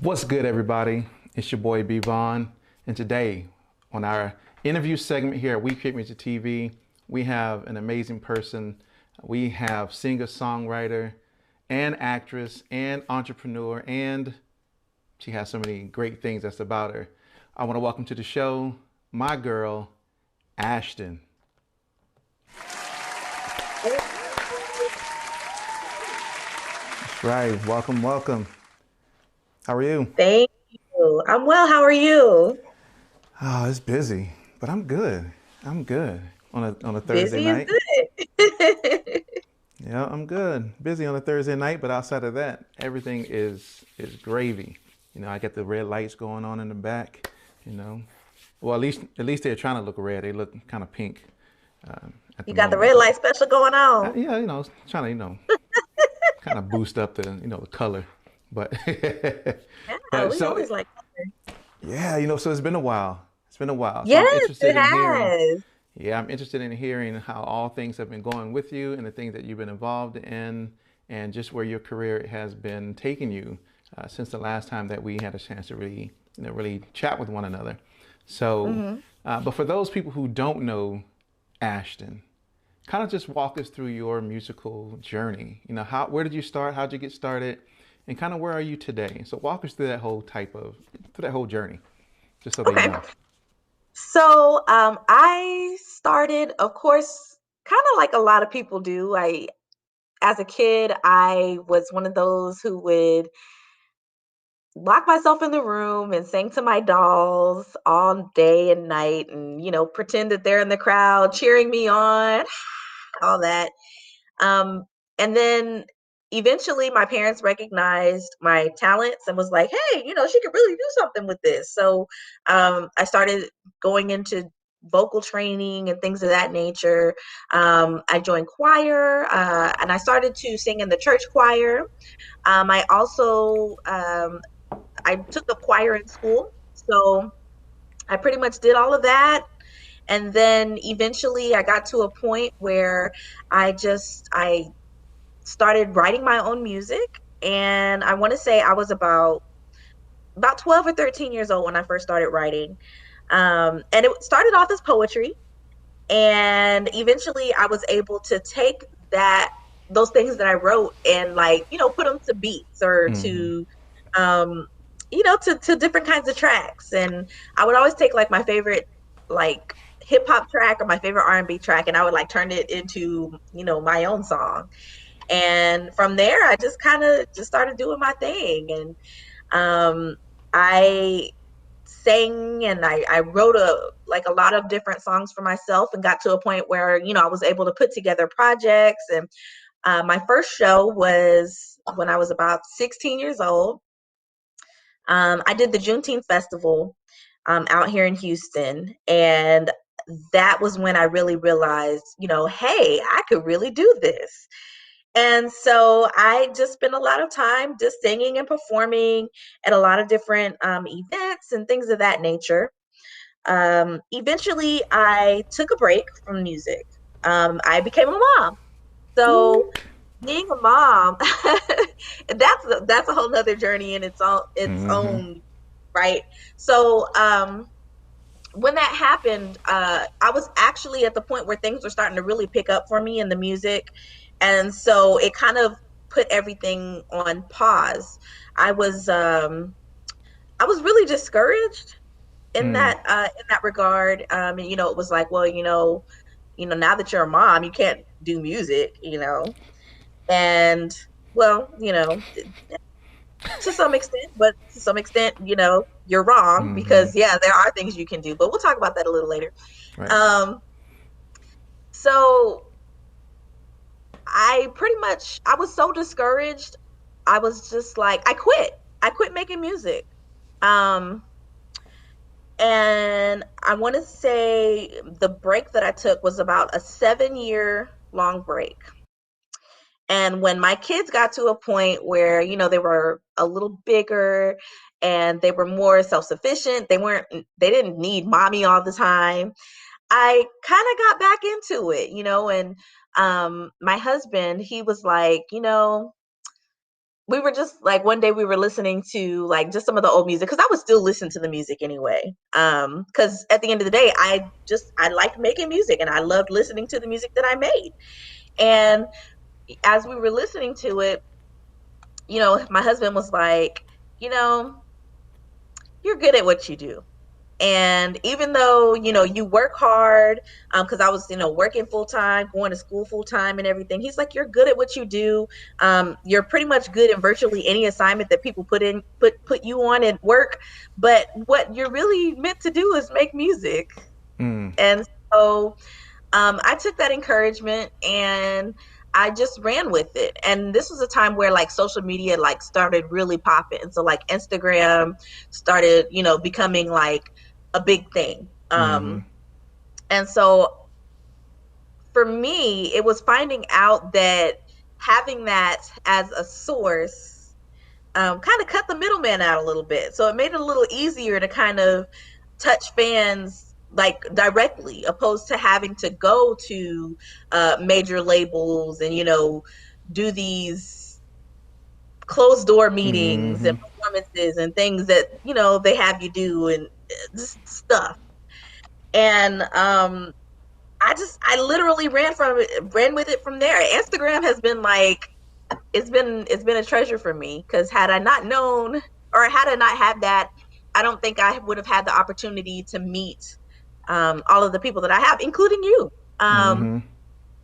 What's good, everybody? It's your boy B Vaughn, and today on our interview segment here at We Create Music TV, we have an amazing person. We have singer, songwriter, and actress, and entrepreneur, and she has so many great things that's about her. I want to welcome to the show my girl, Ashton. That's right. Welcome, welcome. How are you? Thank you. I'm well. How are you? Oh, it's busy, but I'm good. I'm good on a Thursday Busy is night. good. Yeah, I'm good. Busy on a Thursday night, but outside of that, everything is gravy. I get the red lights going on in the back. You know, well, at least they're trying to look red. They look kind of pink at You the got the moment, red but light special going on. yeah, trying to kind of boost up the color. But Yeah, but we so always like. yeah, so it's been a while. It's been a while. So I'm Yes, interested it in hearing. has. Yeah, I'm interested in hearing how all things have been going with you and the things that you've been involved in, and just where your career has been taking you since the last time that we had a chance to really chat with one another. So, hmm but for those people who don't know Ashton, kind of just walk us through your musical journey. Where did you start? How'd you get started? And kind of where are you today? So walk us through through that whole journey, just so they Okay. know. I started, of course, kind of like a lot of people do. As a kid, I was one of those who would lock myself in the room and sing to my dolls all day and night and, pretend that they're in the crowd cheering me on, all that. Um, and then eventually my parents recognized my talents and was like, hey, she could really do something with this. So I started going into vocal training and things of that nature. I joined choir and I started to sing in the church choir. I also I took up choir in school. So I pretty much did all of that. And then eventually I got to a point where I started writing my own music, and I want to say I was about 12 or 13 years old when I first started writing. And it started off as poetry, and eventually I was able to take that those things that I wrote and, like, put them to beats or Hmm. to um to different kinds of tracks. And I would always take, like, my favorite, like, hip hop track or my favorite R&B track, and I would, like, turn it into, my own song. And from there, I just kind of just started doing my thing. And I sang and I wrote a lot of different songs for myself, and got to a point where, I was able to put together projects. And my first show was when I was about 16 years old. I did the Juneteenth Festival out here in Houston. And that was when I really realized, hey, I could really do this. And so I just spent a lot of time just singing and performing at a lot of different events and things of that nature. Eventually, I took a break from music. I became a mom. So being a mom, that's a whole nother journey in Hmm. its own right. So when that happened, I was actually at the point where things were starting to really pick up for me in the music. And so it kind of put everything on pause. I was um I was really discouraged in that regard. And, it was like, well, now that you're a mom, you can't do music. And, well, to some extent, but to some extent, you're wrong, Hmm. because yeah, there are things you can do, but we'll talk about that a little later. Right. Um, so I was so discouraged. I was just like, I quit. I quit making music. Um, and I want to say the break that I took was about a 7-year long break. And when my kids got to a point where, they were a little bigger and they were more self-sufficient, they didn't need mommy all the time. I kind of got back into it. And my husband, he was like, we were just like one day we were listening to like just some of the old music because I would still listen to the music anyway. Because at the end of the day, I liked making music and I loved listening to the music that I made. And as we were listening to it, my husband was like, you know, you're good at what you do. And even though, you work hard, because I was, working full time, going to school full time and everything, he's like, you're good at what you do. You're pretty much good in virtually any assignment that people put you on at work. But what you're really meant to do is make music. Mm. And so I took that encouragement and I just ran with it. And this was a time where like social media like started really popping. So like Instagram started, becoming like a big thing. Mm-hmm. And so for me, it was finding out that having that as a source kind of cut the middleman out a little bit. So it made it a little easier to kind of touch fans like directly, opposed to having to go to major labels and do these closed door meetings Mm-hmm. and performances and things that they have you do and just stuff. And I literally ran with it from there. Instagram has been like it's been a treasure for me because had I not known or had I not had that, I don't think I would have had the opportunity to meet all of the people that I have, including you. Um, Mm-hmm.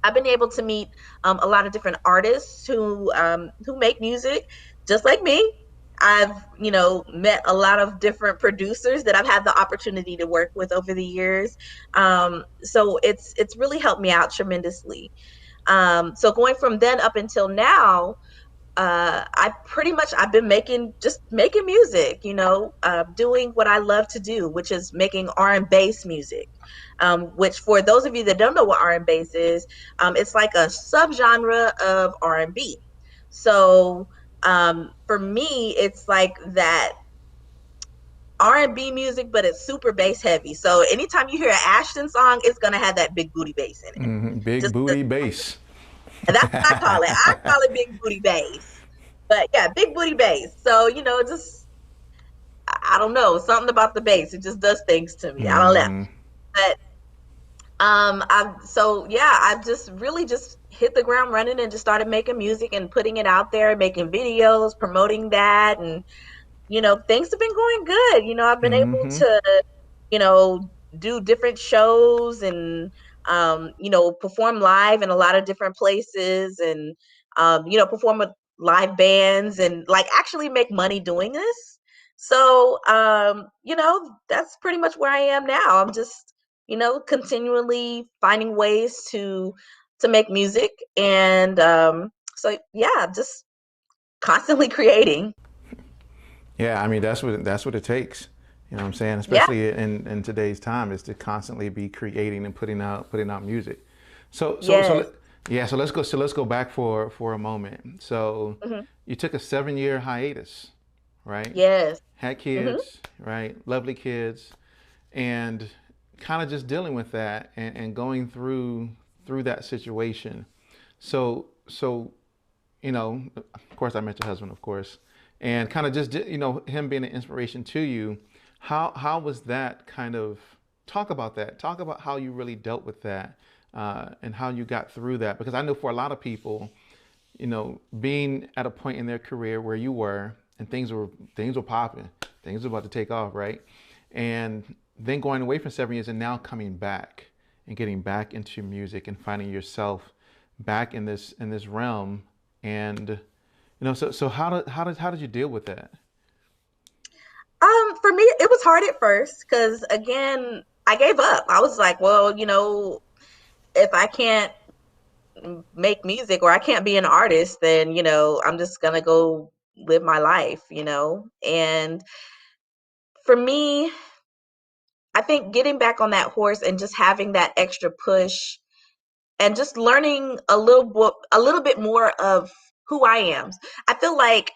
I've been able to meet a lot of different artists who make music just like me. I've met a lot of different producers that I've had the opportunity to work with over the years. So it's really helped me out tremendously. So going from then up until now, I've been making music, doing what I love to do, which is making R&B music. Which for those of you that don't know what R&B is, it's like a subgenre of R&B. So for me, it's like that R&B music, but it's super bass heavy. So anytime you hear an Ashton song, it's gonna have that big booty bass in it. Mm-hmm. Big Just booty bass. and that's what I call it. I call it big booty bass. But yeah, big booty bass. So, just I don't know, something about the bass. It just does things to me. I don't know. Mm-hmm. But I've just really just hit the ground running and just started making music and putting it out there, making videos, promoting that, and things have been going good. I've been able Mm-hmm. to, do different shows and, perform live in a lot of different places and, perform with live bands and like actually make money doing this. So, that's pretty much where I am now. I'm just, continually finding ways to make music and so yeah, just constantly creating. Yeah, I mean that's what it takes. You know what I'm saying? Yeah. Especially in today's time, is to constantly be creating and putting out music. Yes. Yeah. So let's go back for a moment. So Hmm. you took a 7 year hiatus, right? Yes. Had Hmm. kids, right? Lovely kids, and kind of just dealing with that and going through that situation. So of course, I met your husband, of course, and kind of just him being an inspiration to you. How was that kind of? Talk about that. Talk about how you really dealt with that, and how you got through that. Because I know for a lot of people, being at a point in their career where you were, and things were popping, things were about to take off, right? And then going away for 7 years and now coming back and getting back into music and finding yourself back in this realm. And so how did you deal with that? For me, it was hard at first because again, I gave up. I was like, well, if I can't make music or I can't be an artist, then I'm just gonna go live my life. And for me, I think getting back on that horse and just having that extra push and just learning a little bit more of who I am. I feel like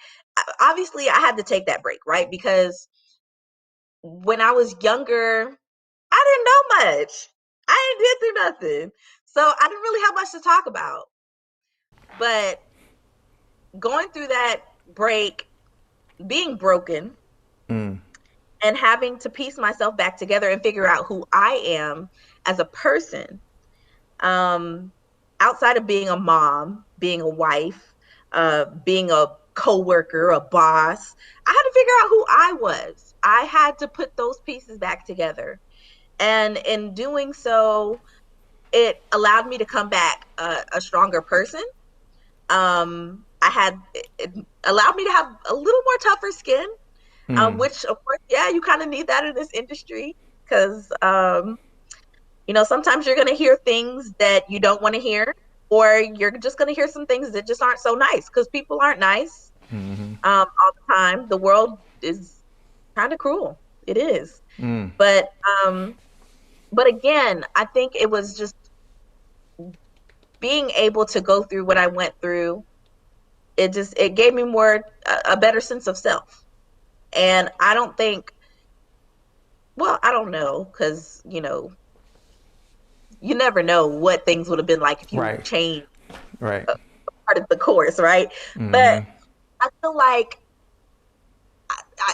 obviously I had to take that break, right? Because when I was younger, I didn't know much. I ain't been through nothing. So I didn't really have much to talk about. But going through that break, being broken, Mm. and having to piece myself back together and figure out who I am as a person. Um, Outside of being a mom, being a wife, being a coworker, a boss, I had to figure out who I was. I had to put those pieces back together. And in doing so, it allowed me to come back a stronger person. It allowed me to have a little more tougher skin, Mm. which of course, yeah, you kind of need that in this industry because sometimes you're going to hear things that you don't want to hear, or you're just going to hear some things that just aren't so nice because people aren't nice Mm-hmm. all the time. The world is kind of cruel. It is. Mm. But um, but again, I think it was just being able to go through what I went through. It gave me a better sense of self. And I don't think, well, I don't know, because you never know what things would have been like if you Right. changed Right. part of the course, right? But Mm-hmm. I feel like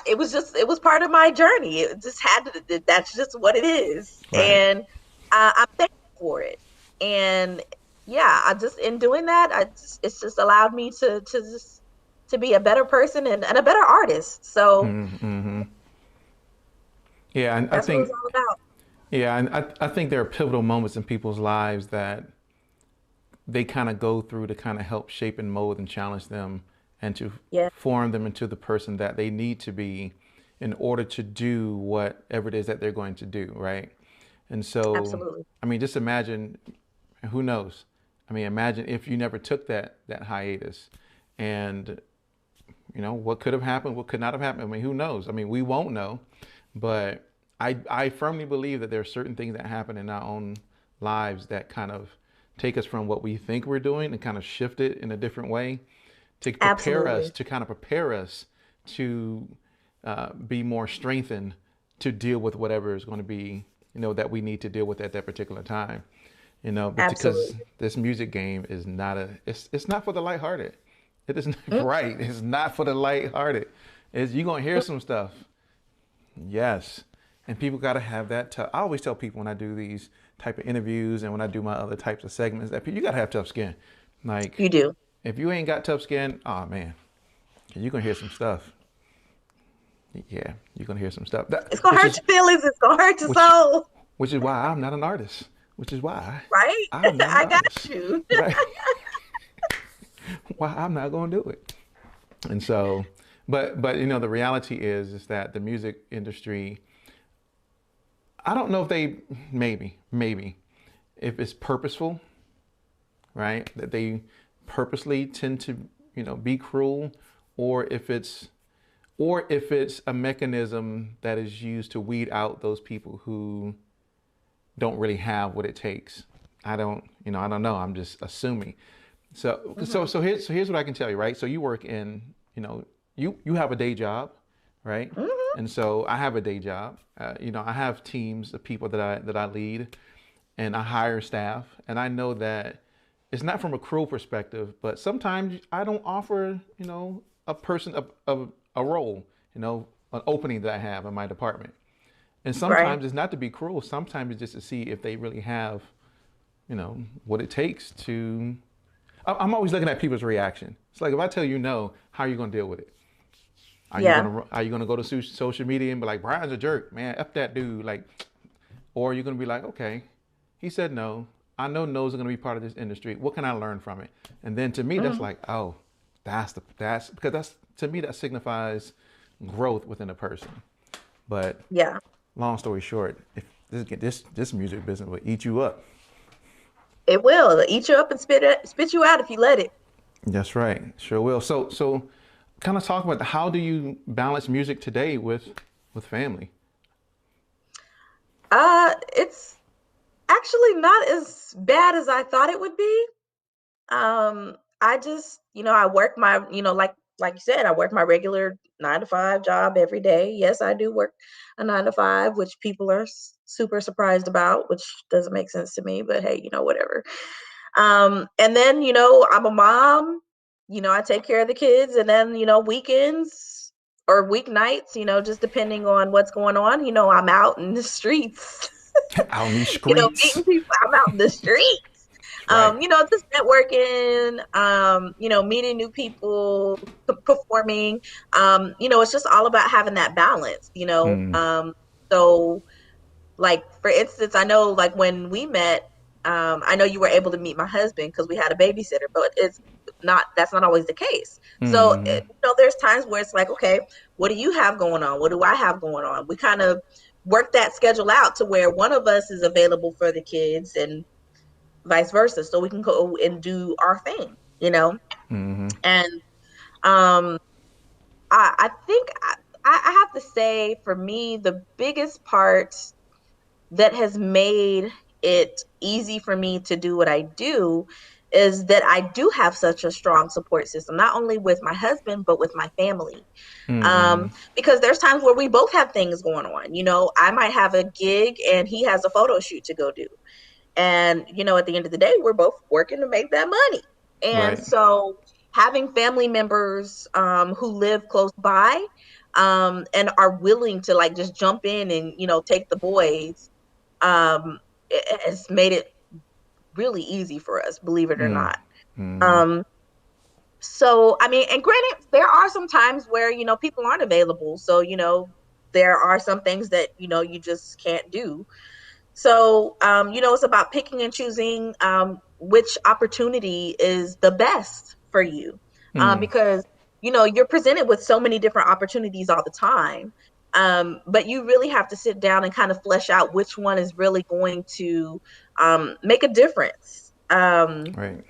it was part of my journey. It just had to, that's just what it is. Right. And I'm thankful for it. And yeah, I just, in doing that, it's just allowed me to be a better person and a better artist. So Mm-hmm. Yeah, and I that's what it was think all about. yeah, and I think there are pivotal moments in people's lives that they kind of go through to kind of help shape and mold and challenge them and to Yeah, form them into the person that they need to be in order to do whatever it is that they're going to do, right? And so, absolutely. I mean, just imagine, who knows? I mean, imagine if you never took that hiatus, and what could have happened, what could not have happened. I mean, who knows? I mean, we won't know, but I firmly believe that there are certain things that happen in our own lives that kind of take us from what we think we're doing and kind of shift it in a different way to prepare us Absolutely. to kind of prepare us to be more strengthened to deal with whatever is going to be that we need to deal with at that particular time. But because Absolutely. this music game is not it's not for the lighthearted. It is not, Mm, right. It's not for the lighthearted. Is you're gonna hear some stuff. Yes, and people got to have that. I always tell people when I do these type of interviews and when I do my other types of segments that you got to have tough skin. Like you do. if you ain't got tough skin, oh man, you're gonna hear some stuff. Yeah, you're gonna hear some stuff. It's gonna Which hurt is your feelings. It's gonna hurt your which soul, which is why I'm not an artist. Which is why right? I'm not an I got artist. you. Right? Why I'm not gonna do it. And so, but the reality is that the music industry. I don't know if they maybe if it's purposeful, right? That they purposely tend to be cruel, or if it's a mechanism that is used to weed out those people who don't really have what it takes. I don't know. I'm just assuming. So so Hmm. so here's what I can tell you, right? So you work in, you have a day job, right? Hmm. And so I have a day job. I have teams of people that I lead, and I hire staff, and I know that it's not from a cruel perspective, but sometimes I don't offer, a person a role, an opening that I have in my department. And Right. sometimes it's not to be cruel. Sometimes it's just to see if they really have, what it takes to. I'm always looking at people's reaction. It's like if I tell you no, how are you going to deal with it? Yeah. Are you gonna go to social media and be like, Brian's a jerk, man, f that dude, like, or you're gonna be like, okay, he said no. I know no's are gonna be part of this industry. What can I learn from it? And then to me, that's Hmm. like, oh, that's because that's to me that signifies growth within a person. But Yeah. long story short, if this music business will eat you up. It will. It'll eat you up and spit you out if you let it. That's right, sure will. So, kind of talk about how do you balance music today with family? It's actually not as bad as I thought it would be. I just, I work my, like you said, I work my regular 9 to 5 job every day. Yes, I do work a 9 to 5, which people are super surprised about, which doesn't make sense to me, but hey, whatever. And then, I'm a mom. I take care of the kids, and then, weekends or weeknights, just depending on what's going on, I'm out in the streets, Out in these streets. meeting people. I'm out in the streets. That's right. Just networking, meeting new people, performing. It's just all about having that balance, Mm, So, like, for instance, I know, like, when we met, I know you were able to meet my husband because we had a babysitter, but that's not always the case. So, mm, there's times where it's like, okay, what do you have going on? What do I have going on? We kind of work that schedule out to where one of us is available for the kids and vice versa. So we can go and do our thing, mm, and, um, I think I have to say, for me, the biggest part that has made it easy for me to do what I do is that I do have such a strong support system, not only with my husband, but with my family. mm, Because there's times where we both have things going on. I might have a gig and he has a photo shoot to go do. And, at the end of the day, we're both working to make that money. And right. so having family members who live close by and are willing to, like, just jump in and, take the boys, it has made it really easy for us, believe it or Mm, not. mm, Um, so, I mean, and granted, there are some times where, people aren't available. So, there are some things that, you just can't do. So, it's about picking and choosing which opportunity is the best for you, mm, because, you're presented with so many different opportunities all the time. But you really have to sit down and kind of flesh out which one is really going to make a difference right.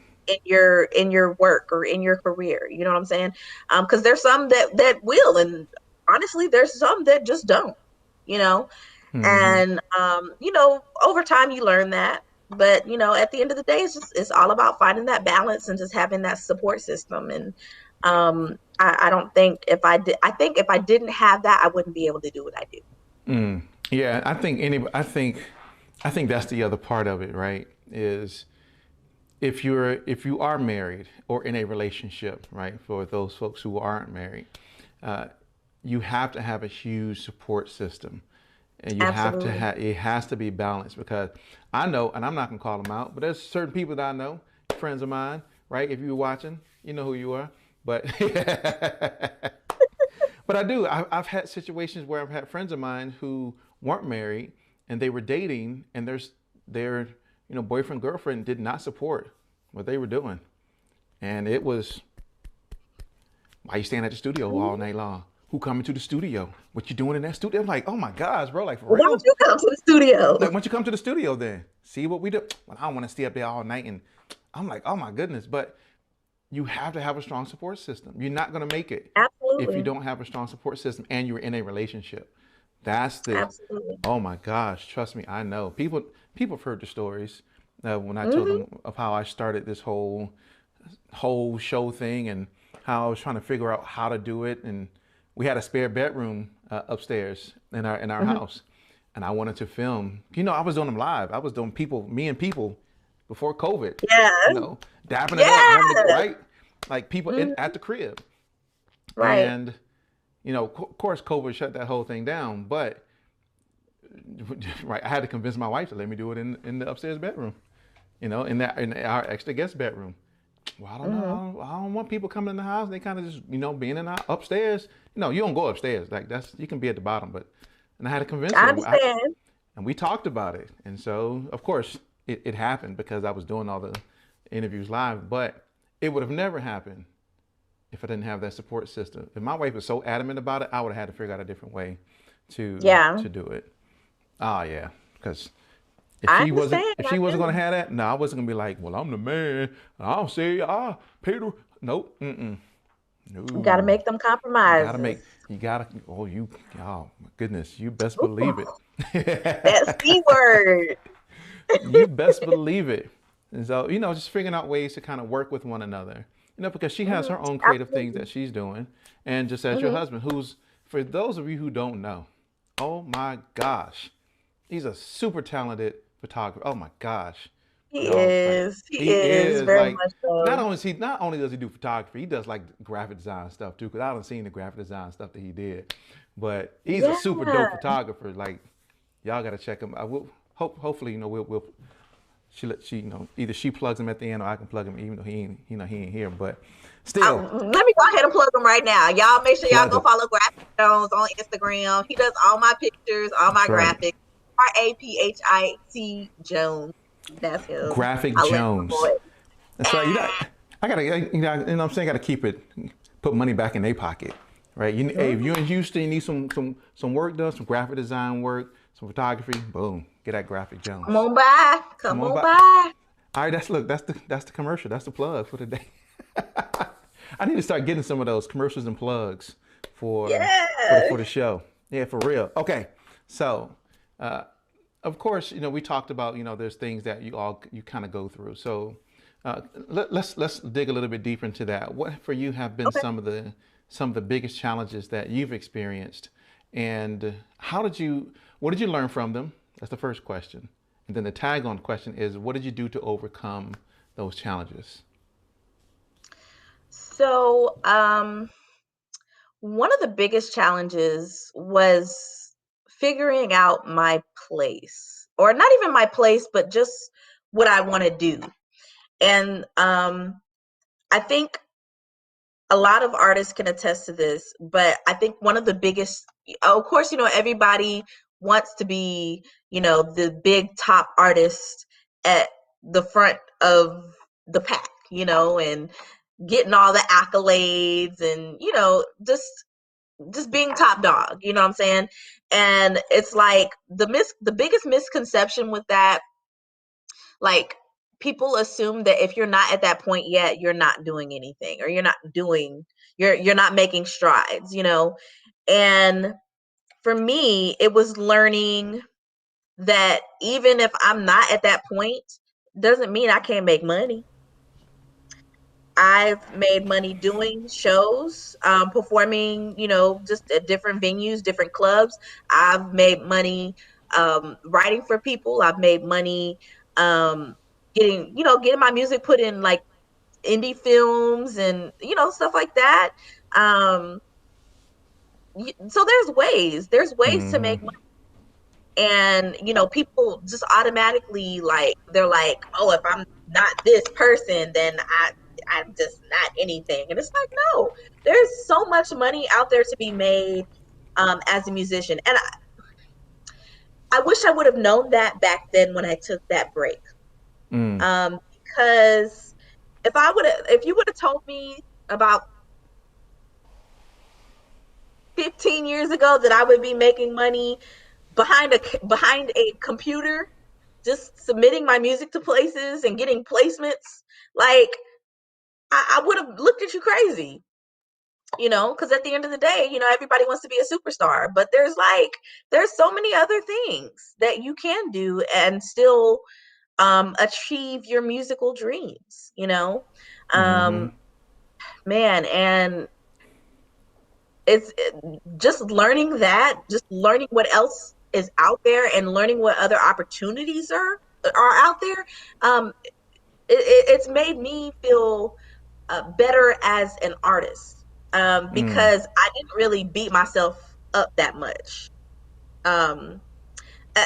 in your work or in your career. You know what I'm saying? Because there's some that will, and honestly, there's some that just don't. You know, Mm-hmm. and over time you learn that. But at the end of the day, it's all about finding that balance and just having that support system. And I don't think if I did, I think if I didn't have that, I wouldn't be able to do what I do. Mm. Yeah, I think that's the other part of it, right? Is if you are married or in a relationship, right? For those folks who aren't married, uh, you have to have a huge support system, and you have to Absolutely. have it has to be balanced because I know, and I'm not gonna call them out, but there's certain people that I know, friends of mine, right? If you're watching, you know who you are, but but I do. I've had situations where I've had friends of mine who weren't married and they were dating, and their boyfriend girlfriend did not support what they were doing, and it was, why you staying at the studio all Mhm. night long? Who coming to the studio? What you doing in that studio? I'm like, oh my gosh, bro, like for Well, why don't real? you come to the studio? Like, once you come to the studio, then see what we do. Well, I don't want to stay up there all night, and I'm like, oh my goodness, but you have to have a strong support system. You're not going to make it if you Absolutely. don't have a strong support system and you're in a relationship. That's the, Absolutely. oh my gosh, trust me, I know. People have heard the stories when I told Hmm. them of how I started this whole show thing and how I was trying to figure out how to do it. And we had a spare bedroom upstairs in our Hmm. house, and I wanted to film. I was doing them live. I was doing me and people before COVID. Yeah. You know, dapping it up, having it Yeah. right, like people Hmm. at the crib. Right. And of course, COVID shut that whole thing down. But right, I had to convince my wife to let me do it in the upstairs bedroom. In our extra guest bedroom. Well, I don't know. Hmm. I don't want people coming in the house. They kind of just being in our upstairs. You don't go upstairs. Like, that's, you can be at the bottom. But and I had to convince I her. understand. And we talked about it. And so, of course, it happened because I was doing all the interviews live. But it would have never happened if I didn't have that support system. If my wife was so adamant about it, I would have had to figure out a different way Yeah. to do it. Oh yeah, because I understand. if I she wasn't gonna do. have that, no, I wasn't gonna be like, well, I'm the man. I'll say I pay the. Nope. You got to No. make them You gotta compromises. make. You gotta. Oh my goodness. You best believe Ooh, it. that C word. You best believe it. And so, just figuring out ways to kind of work with one another. Because she has Hmm. her own creative things Absolutely. that she's doing. And just as your Hmm. husband, who's, for those of you who don't know, oh my gosh, he's a super talented photographer. Oh my gosh. He Y'all like is. He he is is very like much so. not only does he do photography, he does like graphic design stuff too. Because I haven't seen the graphic design stuff that he did, but he's a Yeah. super dope photographer. Like y'all got to check him. I will hopefully we'll she either she plugs him at the end or I can plug him even though he ain't here. But still Let me go ahead and plug him right now. Y'all make sure y'all plug go him. follow Graphic Jones on Instagram. He does all my pictures, all my That's right. graphics. Rapit Jones. That's him. Graphic I let my boy. Jones. That's right. Ah. I gotta, what I'm saying, I gotta keep it, put money back in their pocket, right? Hey, if Mhm. you're in Houston, you need some work done, some graphic design work, some photography. Boom, get that Graphic Come Jones. on by. Come Come on on by. by. All right, that's the commercial. That's the plug for today. I need to start getting some of those commercials and plugs for Yes. the show. Yeah, for real. Okay, so uh, of course, we talked about there's things that you kind of go through. So let's dig a little bit deeper into that. What for you have been Okay. some of the biggest challenges that you've experienced, and what did you learn from them? That's the first question, and then the tag on question is what did you do to overcome those challenges? So, one of the biggest challenges was figuring out my place, or not even my place, but just what I want to do. And I think a lot of artists can attest to this, but I think one of the biggest, of course, everybody wants to be, the big top artist at the front of the pack, and getting all the accolades and, just being top dog, you know what I'm saying? And it's like the biggest misconception with that, like people assume that if you're not at that point yet, you're not doing anything or you're not making strides, And for me, it was learning that even if I'm not at that point, doesn't mean I can't make money. I've made money doing shows, performing, just at different venues, different clubs. I've made money writing for people. I've made money um, getting my music put in like indie films and stuff like that. Um, so there's ways to Mm-hmm. make and people just automatically like they're like, oh, if I'm not this person, then I'm just not anything. And it's like, no, there's so much money out there to be made as a musician. And I wish I would have known that back then when I took that break. Mm. Because if you would have told me about 15 years ago that I would be making money behind a computer, just submitting my music to places and getting placements, like I would have looked at you crazy, because at the end of the day, everybody wants to be a superstar, but there's so many other things that you can do and still achieve your musical dreams, Mm-hmm. um, man, and it's just just learning what else is out there and learning what other opportunities are out there. um it's made me feel better as an artist, Mm. because I didn't really beat myself up that much, um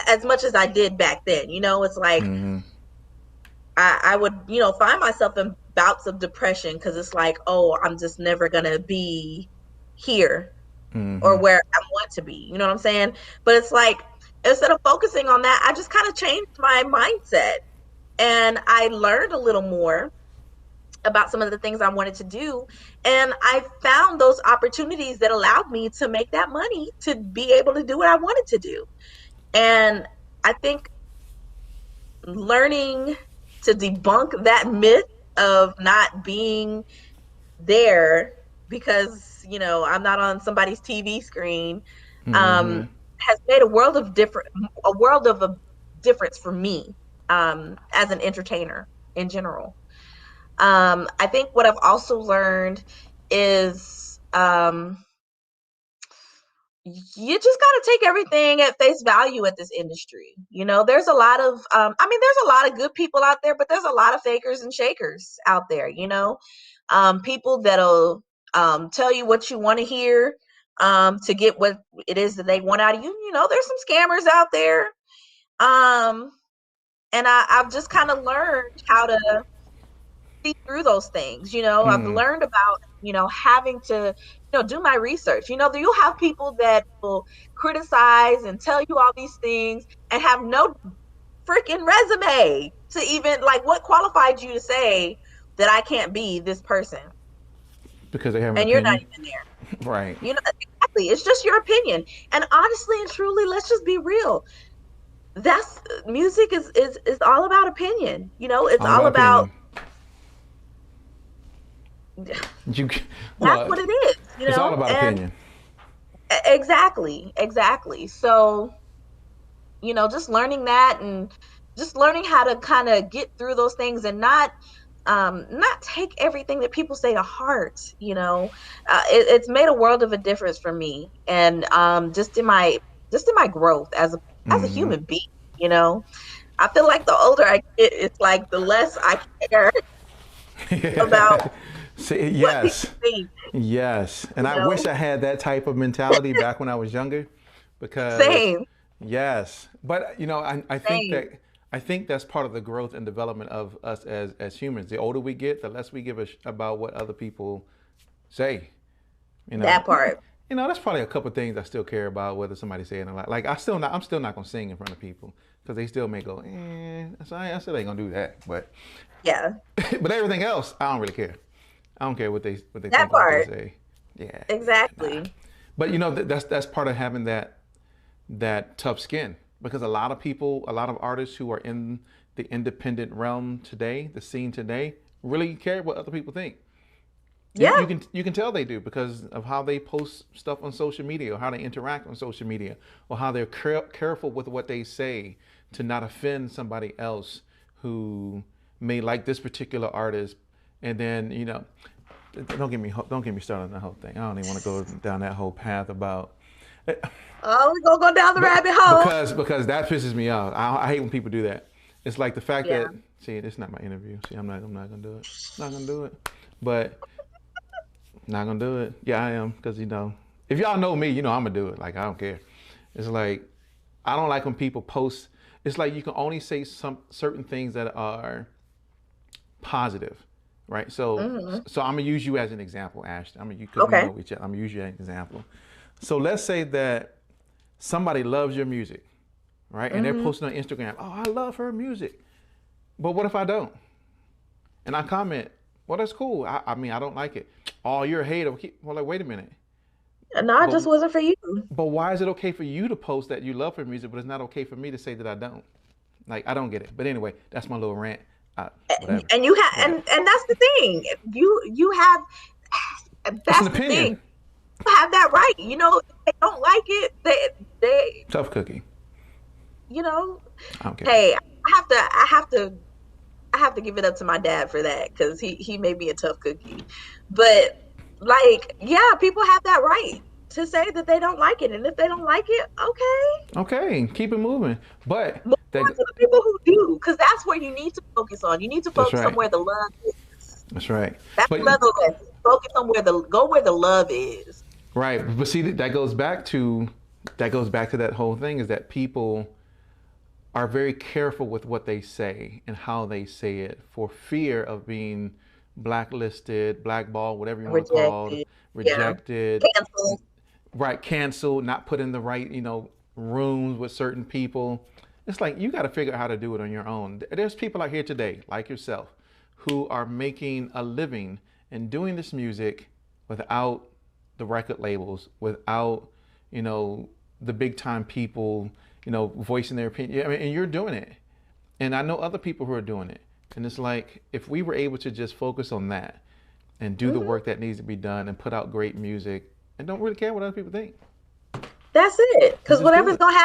as much as I did back then. It's like Mm-hmm. I would, find myself in bouts of depression because it's like, oh, I'm just never gonna be here or Mm-hmm. where I want to be. You know what I'm saying? But it's like instead of focusing on that, I just kind of changed my mindset and I learned a little more about some of the things I wanted to do. And I found those opportunities that allowed me to make that money to be able to do what I wanted to do. And I think learning to debunk that myth of not being there because I'm not on somebody's TV screen, Mm-hmm. um, has made a world of a difference for me, as an entertainer in general. I think what I've also learned is you just got to take everything at face value at this industry. You know, there's a lot of, there's a lot of good people out there, but there's a lot of fakers and shakers out there, you know, people that'll tell you what you want to hear to get what it is that they want out of you. You know, there's some scammers out there. And I've just kind of learned how to see through those things. You know, I've learned about, you know, having to, you know, do my research. You know, you'll have people that will criticize and tell you all these things and have no freaking resume to even, like, what qualified you to say that I can't be this person? Because they have an And you're not opinion. even there. Right. You know, exactly. It's just your opinion. And honestly and truly, let's just be real. That's music is all about opinion. You know, it's all about opinion. You, that's what it is. You know, it's all about opinion. Exactly. So, you know, just learning that and just learning how to kind of get through those things and not take everything that people say to heart. You know, it's made a world of a difference for me, and just in my growth as a human being. You know, I feel like the older I get, it's like the less I care about what people think. Yes. And I wish I had that type of mentality back when I was younger, because Same. yes. But you know, I think Same. I think that's part of the growth and development of us as humans. The older we get, the less we give a about what other people say. You know, That part. you know, that's probably a couple of things I still care about, whether somebody say it or not. Like I'm still not gonna sing in front of people because they still may go, so I still ain't gonna do that. But Yeah. but everything else, I don't really care. I don't care what they That think or what part. they say. Yeah. Exactly. Nah. But you know, that's part of having that tough skin, because a lot of people, a lot of artists who are in the independent realm today, the scene today, really care what other people think. Yeah. You can tell they do because of how they post stuff on social media, or how they interact on social media, or how they're careful with what they say to not offend somebody else who may like this particular artist. And then, you know, don't get me started on the whole thing. I don't even want to go down that whole path about. Oh, we're gonna go down the rabbit hole. Because that pisses me off. I hate when people do that. It's like the fact Yeah. that, see, it's not my interview. See, I'm not gonna do it. Not gonna do it. But not gonna do it. Yeah, I am, because you know, if y'all know me, you know I'm gonna do it. Like, I don't care. It's like, I don't like when people post. It's like you can only say some certain things that are positive, right? So I'm gonna use you as an example, Ashton. Because we Okay. know each other. I'm gonna use you as an example. So let's say that somebody loves your music, right? And they're posting on Instagram, oh, I love her music. But what if I don't? And I comment, well, that's cool. I mean, I don't like it. Oh, you're a hater. Well, like, wait a minute. No, it But just wasn't for you. but why is it okay for you to post that you love her music, but it's not okay for me to say that I don't? Like, I don't get it. But anyway, that's my little rant. Whatever. And you have, Whatever. and that's the thing. You have, It's an that's the opinion. thing. You have that right. You know, if they don't like it, they, Tough cookie. you know, I don't care. hey, I have to give it up to my dad for that, because he made me a tough cookie. But like, yeah, people have that right to say that they don't like it, and if they don't like it, okay, Okay, keep it moving. But move on to the people who do, because that's where you need to focus on. You need to that's focus on right. where the love is. That's right. That's But another way. Focus on where the love is. right. But see, that goes back to that whole thing, is that people are very careful with what they say and how they say it, for fear of being blacklisted, blackballed, whatever you want to call it, Rejected. Yeah. rejected, Canceled. right, canceled, not put in the right, you know, rooms with certain people. It's like, you got to figure out how to do it on your own. There's people out here today, like yourself, who are making a living and doing this music without the record labels, without, you know, the big time people, you know, voicing their opinion. I mean, and you're doing it. And I know other people who are doing it. And it's like, if we were able to just focus on that and do the work that needs to be done and put out great music and don't really care what other people think. That's it. Because Just do whatever's it. gonna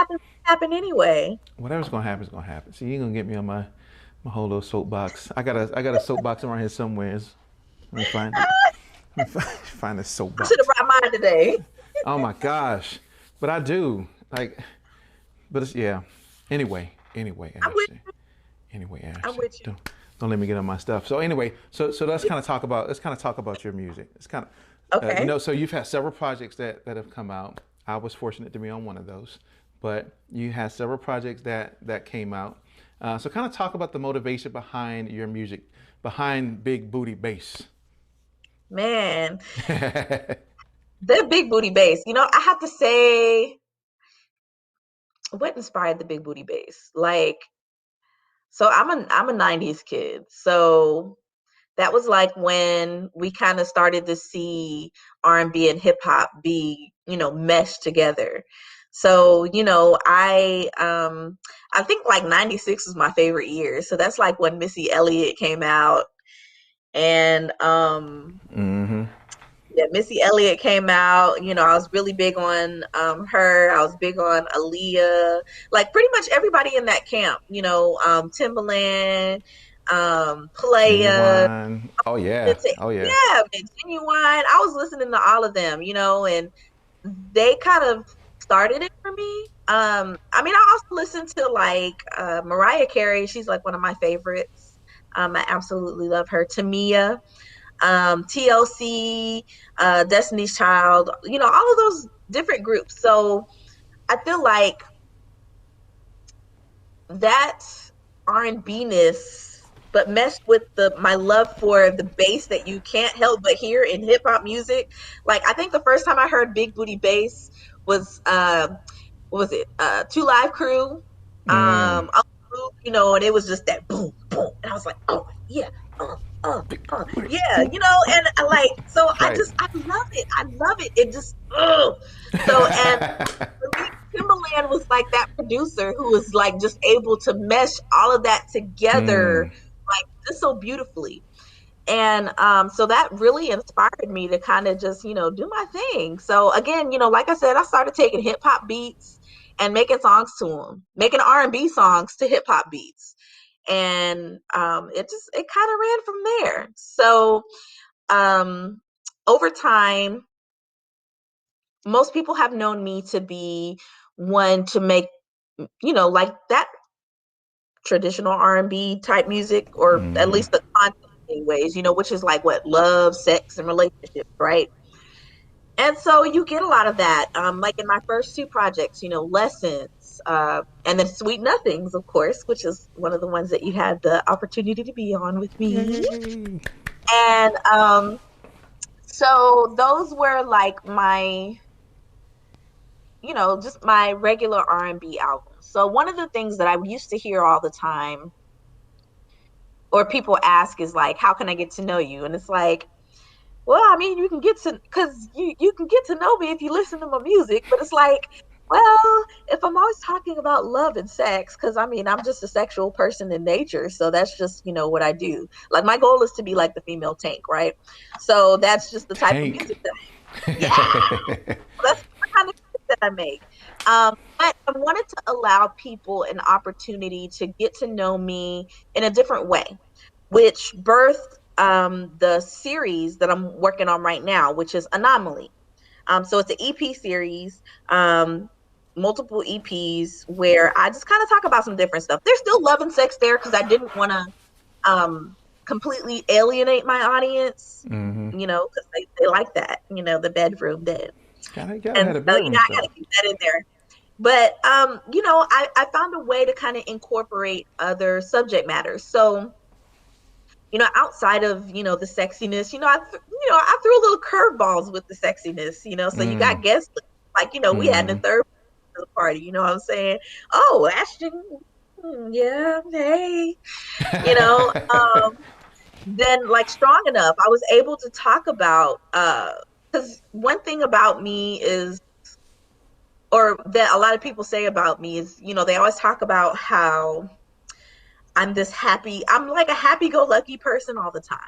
happen anyway. Whatever's gonna happen is gonna happen. See, you're gonna get me on my whole little soapbox. I got a soapbox around here somewhere. Let me find it. Let me find a I soapbox. should have brought mine today. Oh my gosh. but I do like, but it's yeah. Anyway, I'm with Ashton. Anyway, I'm Ashton. with you. Don't let me get on my stuff. So anyway, so let's kind of talk about your music. It's kind of Okay. so you've had several projects that have come out. I was fortunate to be on one of those, but you had several projects that came out. So kind of talk about the motivation behind your music, behind Big Booty Bass. Man, the big booty bass. I have to say, what inspired the big booty bass? Like, so I'm a 90s kid. So that was like when we kind of started to see R&B and hip hop be, meshed together. So, I think like 96 was my favorite year. So that's like when Missy Elliott came out, and Mm-hmm. yeah, Missy Elliott came out. I was really big on her. I was big on Aaliyah. Like pretty much everybody in that camp. Timbaland, Playa. Genuine. Oh yeah. It's Oh yeah. yeah, man, Genuine. I was listening to all of them, and they kind of started it for me. I mean, I also listen to like Mariah Carey. She's like one of my favorites. I absolutely love her. Tamia, TLC, Destiny's Child. All of those different groups. So I feel like that R&B-ness, but meshed with my love for the bass that you can't help but hear in hip hop music. Like I think the first time I heard big booty bass was what was it? Two Live Crew. Mm. Up Group, and it was just that boom, boom. And I was like, oh yeah, yeah, and I like so Right. I love it. I love it. It just so and for me, Timbaland was like that producer who was like just able to mesh all of that together Mm. like just so beautifully. And so that really inspired me to kind of just, do my thing. So again, like I said, I started taking hip hop beats and making songs to them, making R&B songs to hip hop beats. And it kind of ran from there. So um, over time, most people have known me to be one to make, like that traditional R&B type music, or at Mm-hmm. least the content anyways, which is like what love, sex, and relationships, right? And so you get a lot of that. Like in my first two projects, Lessons, and then Sweet Nothings, of course, which is one of the ones that you had the opportunity to be on with me. Yay. And so those were like my, just my regular R&B albums. So one of the things that I used to hear all the time, or people ask, is like, how can I get to know you? And it's like, well, I mean, you can get to, because you can get to know me if you listen to my music, but it's like, well, if I'm always talking about love and sex, because I mean, I'm just a sexual person in nature, so that's just, what I do. Like my goal is to be like the female Tank, right? So that's just the type of Tank. music that, yeah, that's the kind of music that I make. But I wanted to allow people an opportunity to get to know me in a different way, which birthed the series that I'm working on right now, which is Anomaly. So it's an EP series, multiple EPs where I just kind of talk about some different stuff. There's still love and sex there because I didn't want to completely alienate my audience, Mm-hmm. because they like that, the bedroom then. Gotta And have the so, bedroom I got stuff. to keep that in there. But, I found a way to kind of incorporate other subject matters. So, outside of, the sexiness, I threw a little curveballs with the sexiness, so you Mm. got guests like, we had the Mm-hmm. third party, you know what I'm saying? Oh, Ashton, yeah, hey, you know, then like Strong Enough, I was able to talk about, because one thing about me is, or that a lot of people say about me is, they always talk about how I'm like a happy go lucky person all the time.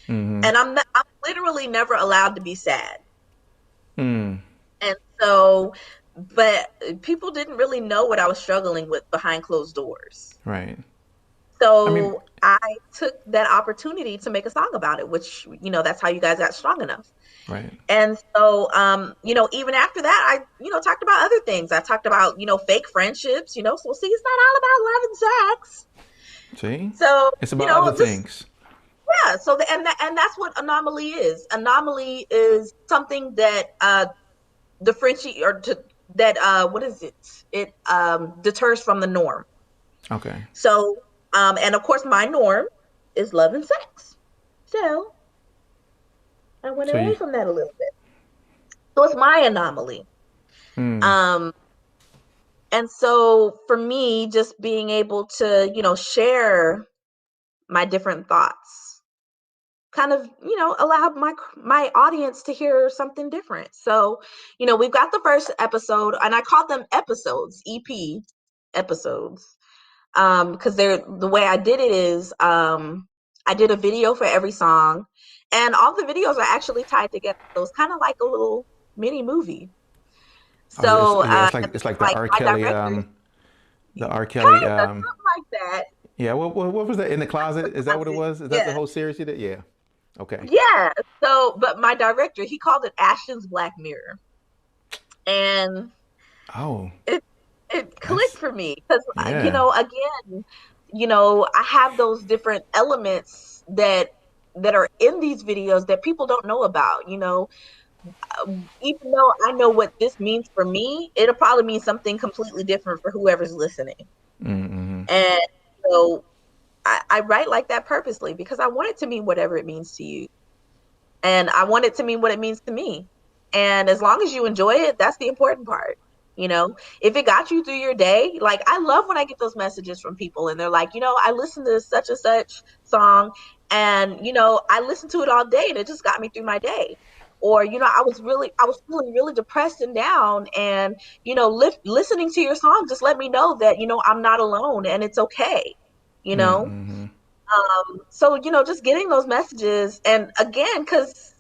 Mm-hmm. And I'm literally never allowed to be sad. Mm. And so, but people didn't really know what I was struggling with behind closed doors. Right. I mean, So I took that opportunity to make a song about it, which, that's how you guys got strong enough. right. And so, even after that, I, talked about other things. I talked about, fake friendships, so see, it's not all about love and sex. See, So, it's about other just, things. yeah. So, and that's what Anomaly is. Anomaly is something that, differentiate or to, that, what is it? It, deters from the norm. Okay. So, and of course, my norm is love and sex. So I went So away you, from that a little bit. So it's my anomaly. mm, Um, and so for me, just being able to, share my different thoughts kind of, allowed my audience to hear something different. So, we've got the first episode, and I call them episodes, EP episodes. Because the way I did it is I did a video for every song, and all the videos are actually tied together. So it's kind of like a little mini movie. oh, it's, So yeah, and it's like like my director, The R. Kelly, kind of something like that. yeah. What was that in the closet? Is that what it was? Is that the Yeah, whole series you did? Yeah. Okay. yeah. So, but my director, he called it Ashton's Black Mirror, and Oh, it it clicked that's for me because yeah. again, I have those different elements that are in these videos that people don't know about. Even though I know what this means for me, it'll probably mean something completely different for whoever's listening. Mm-hmm. And so I write like that purposely because I want it to mean whatever it means to you. And I want it to mean what it means to me. And as long as you enjoy it, that's the important part. If it got you through your day, like I love when I get those messages from people and they're like, I listened to such and such song and, I listened to it all day and it just got me through my day. Or, I was feeling really depressed and down and, listening to your song just let me know that, I'm not alone and it's okay, you know? Mm-hmm. So, just getting those messages and again, because,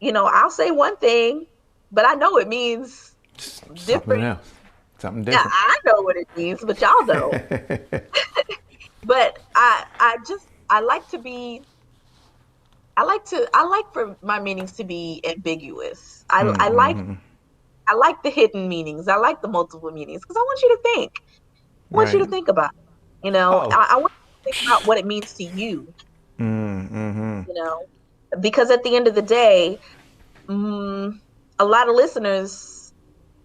I'll say one thing, but I know it means Something different. else. Something Yeah, different. I know what it means, but y'all don't. But I like to be, I like for my meanings to be ambiguous. Mm-hmm. I like the hidden meanings. I like the multiple meanings because I want you to think. I want you to Right. think about it. Oh. I want you to think about what it means to you, Mm-hmm. you know, because at the end of the day, mm, a lot of listeners,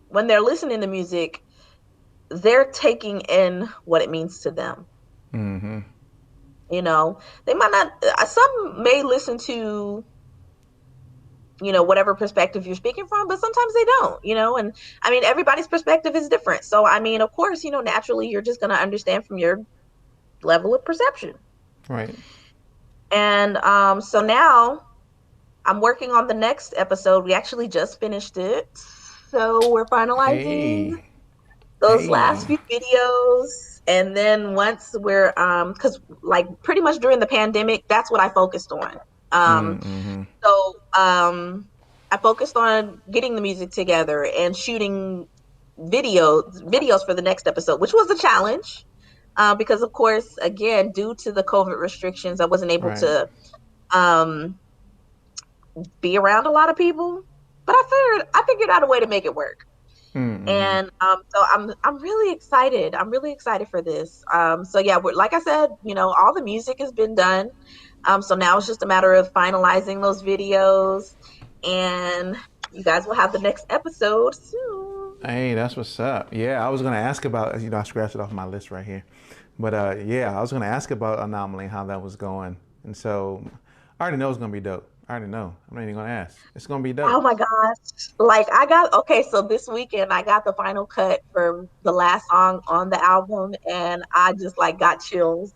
when they're listening to music, they're taking in what it means to them. Mm-hmm. They might not, some may listen to, whatever perspective you're speaking from, but sometimes they don't, and I mean, everybody's perspective is different. So, I mean, of course, naturally you're just going to understand from your level of perception. Right. And so now I'm working on the next episode. We actually just finished it. So we're finalizing Hey. those last Hey. few videos. And then once we're because like pretty much during the pandemic, that's what I focused on. Um Mm-hmm. so I focused on getting the music together and shooting videos for the next episode, which was a challenge. Because of course, again, due to the COVID restrictions, I wasn't able Right. to um be around a lot of people. But I figured out a way to make it work. Mm-hmm. And so I'm really excited. I'm really excited for this. So yeah, like I said, all the music has been done. So now it's just a matter of finalizing those videos, and you guys will have the next episode soon. Hey, that's what's up. Yeah, I was gonna ask about, I scratched it off my list right here. But yeah, I was gonna ask about Anomaly, how that was going. And so I already know it's gonna be dope. I already know. I'm not even gonna ask. It's gonna be Oh dope. my gosh. Like okay, so this weekend I got the final cut for the last song on the album and I just like got chills.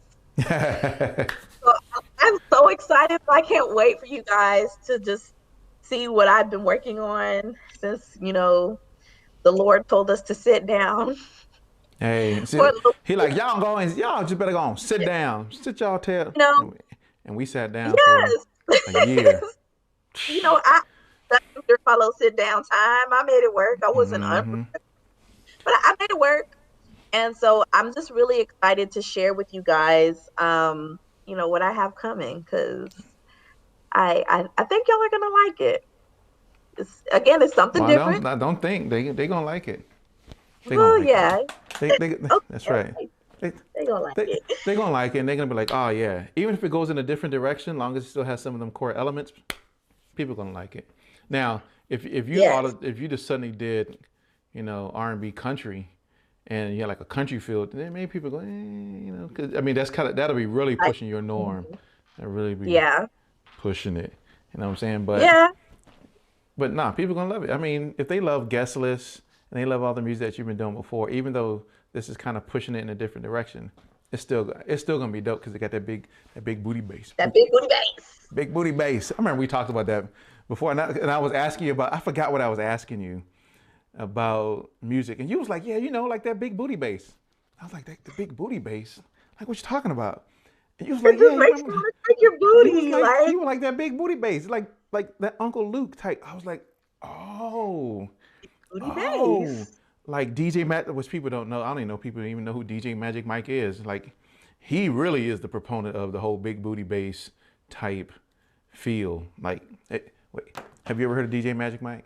So I'm so excited. I can't wait for you guys to just see what I've been working on since, the Lord told us to sit down. Hey, Or, see, he like, y'all go and y'all just better go on, sit down. Sit y'all tail. you know, And we sat down for a yes. year. I got to follow sit down time. I made it work. I wasn't Mm-hmm. but I made it work. And so I'm just really excited to share with you guys, what I have coming, because I think y'all are gonna like it. It's something Well, different. I don't think they gonna like it. They gonna Well, like it. yeah. That's Okay, right. okay. They, They gonna like it. they gonna like it, and they're gonna be like, oh yeah. Even if it goes in a different direction, long as it still has some of them core elements, people gonna like it. Now, Yes. if you just suddenly did, R&B country, and you had like a country feel, then maybe people go, because I mean that'll be really I, pushing your norm. mhm. That really be Yeah. pushing it. You know what I'm saying? Yeah. But nah, people gonna love it. I mean, if they love guest lists and they love all the music that you've been doing before, even though this is kind of pushing it in a different direction, it's still gonna be dope because it got that big booty bass. That big booty bass. Big booty bass. I remember we talked about that before, and I was asking you about. I forgot what I was asking you about music, and you was like, "Yeah, like that big booty bass." I was like, "The big booty bass? Like what you talking about?" And you was like, It "Yeah, just you makes you remember?" want to take your booty. Like You were like that big booty bass, like that Uncle Luke type. I was like, "Oh, booty oh." bass. Like DJ Magic, which people don't know. I don't even know people even know who DJ Magic Mike is. Like, he really is the proponent of the whole big booty bass type feel. Like, wait, have you ever heard of DJ Magic Mike?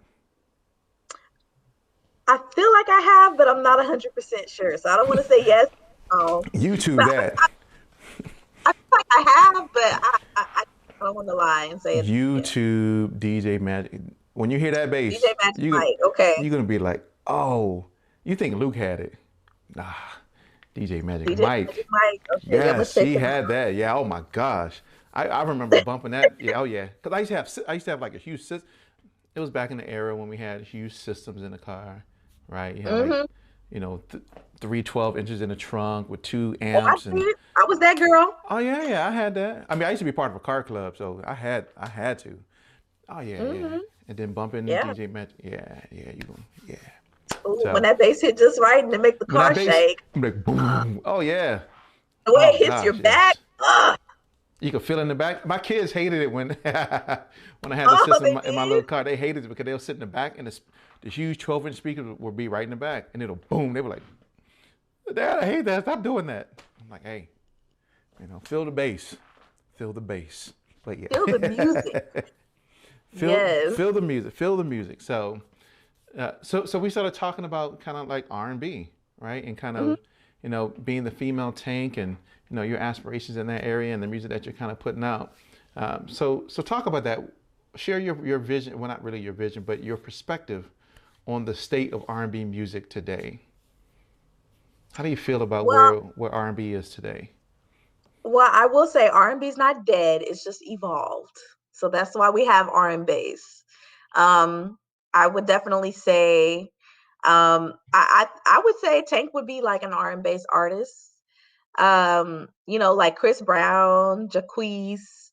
I feel like I have, but I'm not 100% sure. So I don't want to say yes. YouTube But that. I feel like I have, but I don't want to lie and say it. Yeah. YouTube DJ Magic. When you hear that DJ bass, Magic Mike. Okay. you're gonna be like, oh, you think Luke had it? Nah, DJ Magic DJ Magic Mike. Mike. Okay. I'm gonna Yes, check he him had out. that. Yeah. Oh my gosh. I remember bumping that. Yeah. Oh yeah. Cause I used to have like a huge system. It was back in the era when we had huge systems in the car, right? You had like, Mm-hmm. you know, th- 3 12 inches in the trunk with two Oh, I amps and did. I was that girl. oh yeah, I had that. I mean, I used to be part of a car club, so I had to. Oh yeah. Mm-hmm. And then bumping Yeah. DJ Match. Yeah, you going yeah. Ooh, when So that bass hit just right and it make the when that car bass, shake. I'm like boom. Oh yeah. The way Oh it hits your gosh, back. yes. Ugh. You could feel it in the back. My kids hated it when when I had the Oh, system they in my little did. car. They hated it because they'll sit in the back and the huge 12-inch speakers will be right in the back and it'll boom. They were like, Dad, I hate that. Stop doing that. I'm like, hey, feel the bass. Feel the bass. But Feel the music. yeah. Yes. Feel the music. Feel the music. So we started talking about kind of like R&B, right? And kind Mhm. of, being the female tank and, your aspirations in that area and the music that you're kind of putting out. So talk about that. Share your vision. Well, not really your vision, but your perspective on the state of R&B music today. How do you feel about Well, where R&B is today? well, I will say R&B is not dead. It's just evolved. So that's why we have R&B. Um, I would definitely say, I would say Tank would be like an R&B artist. Like Chris Brown, Jaquez,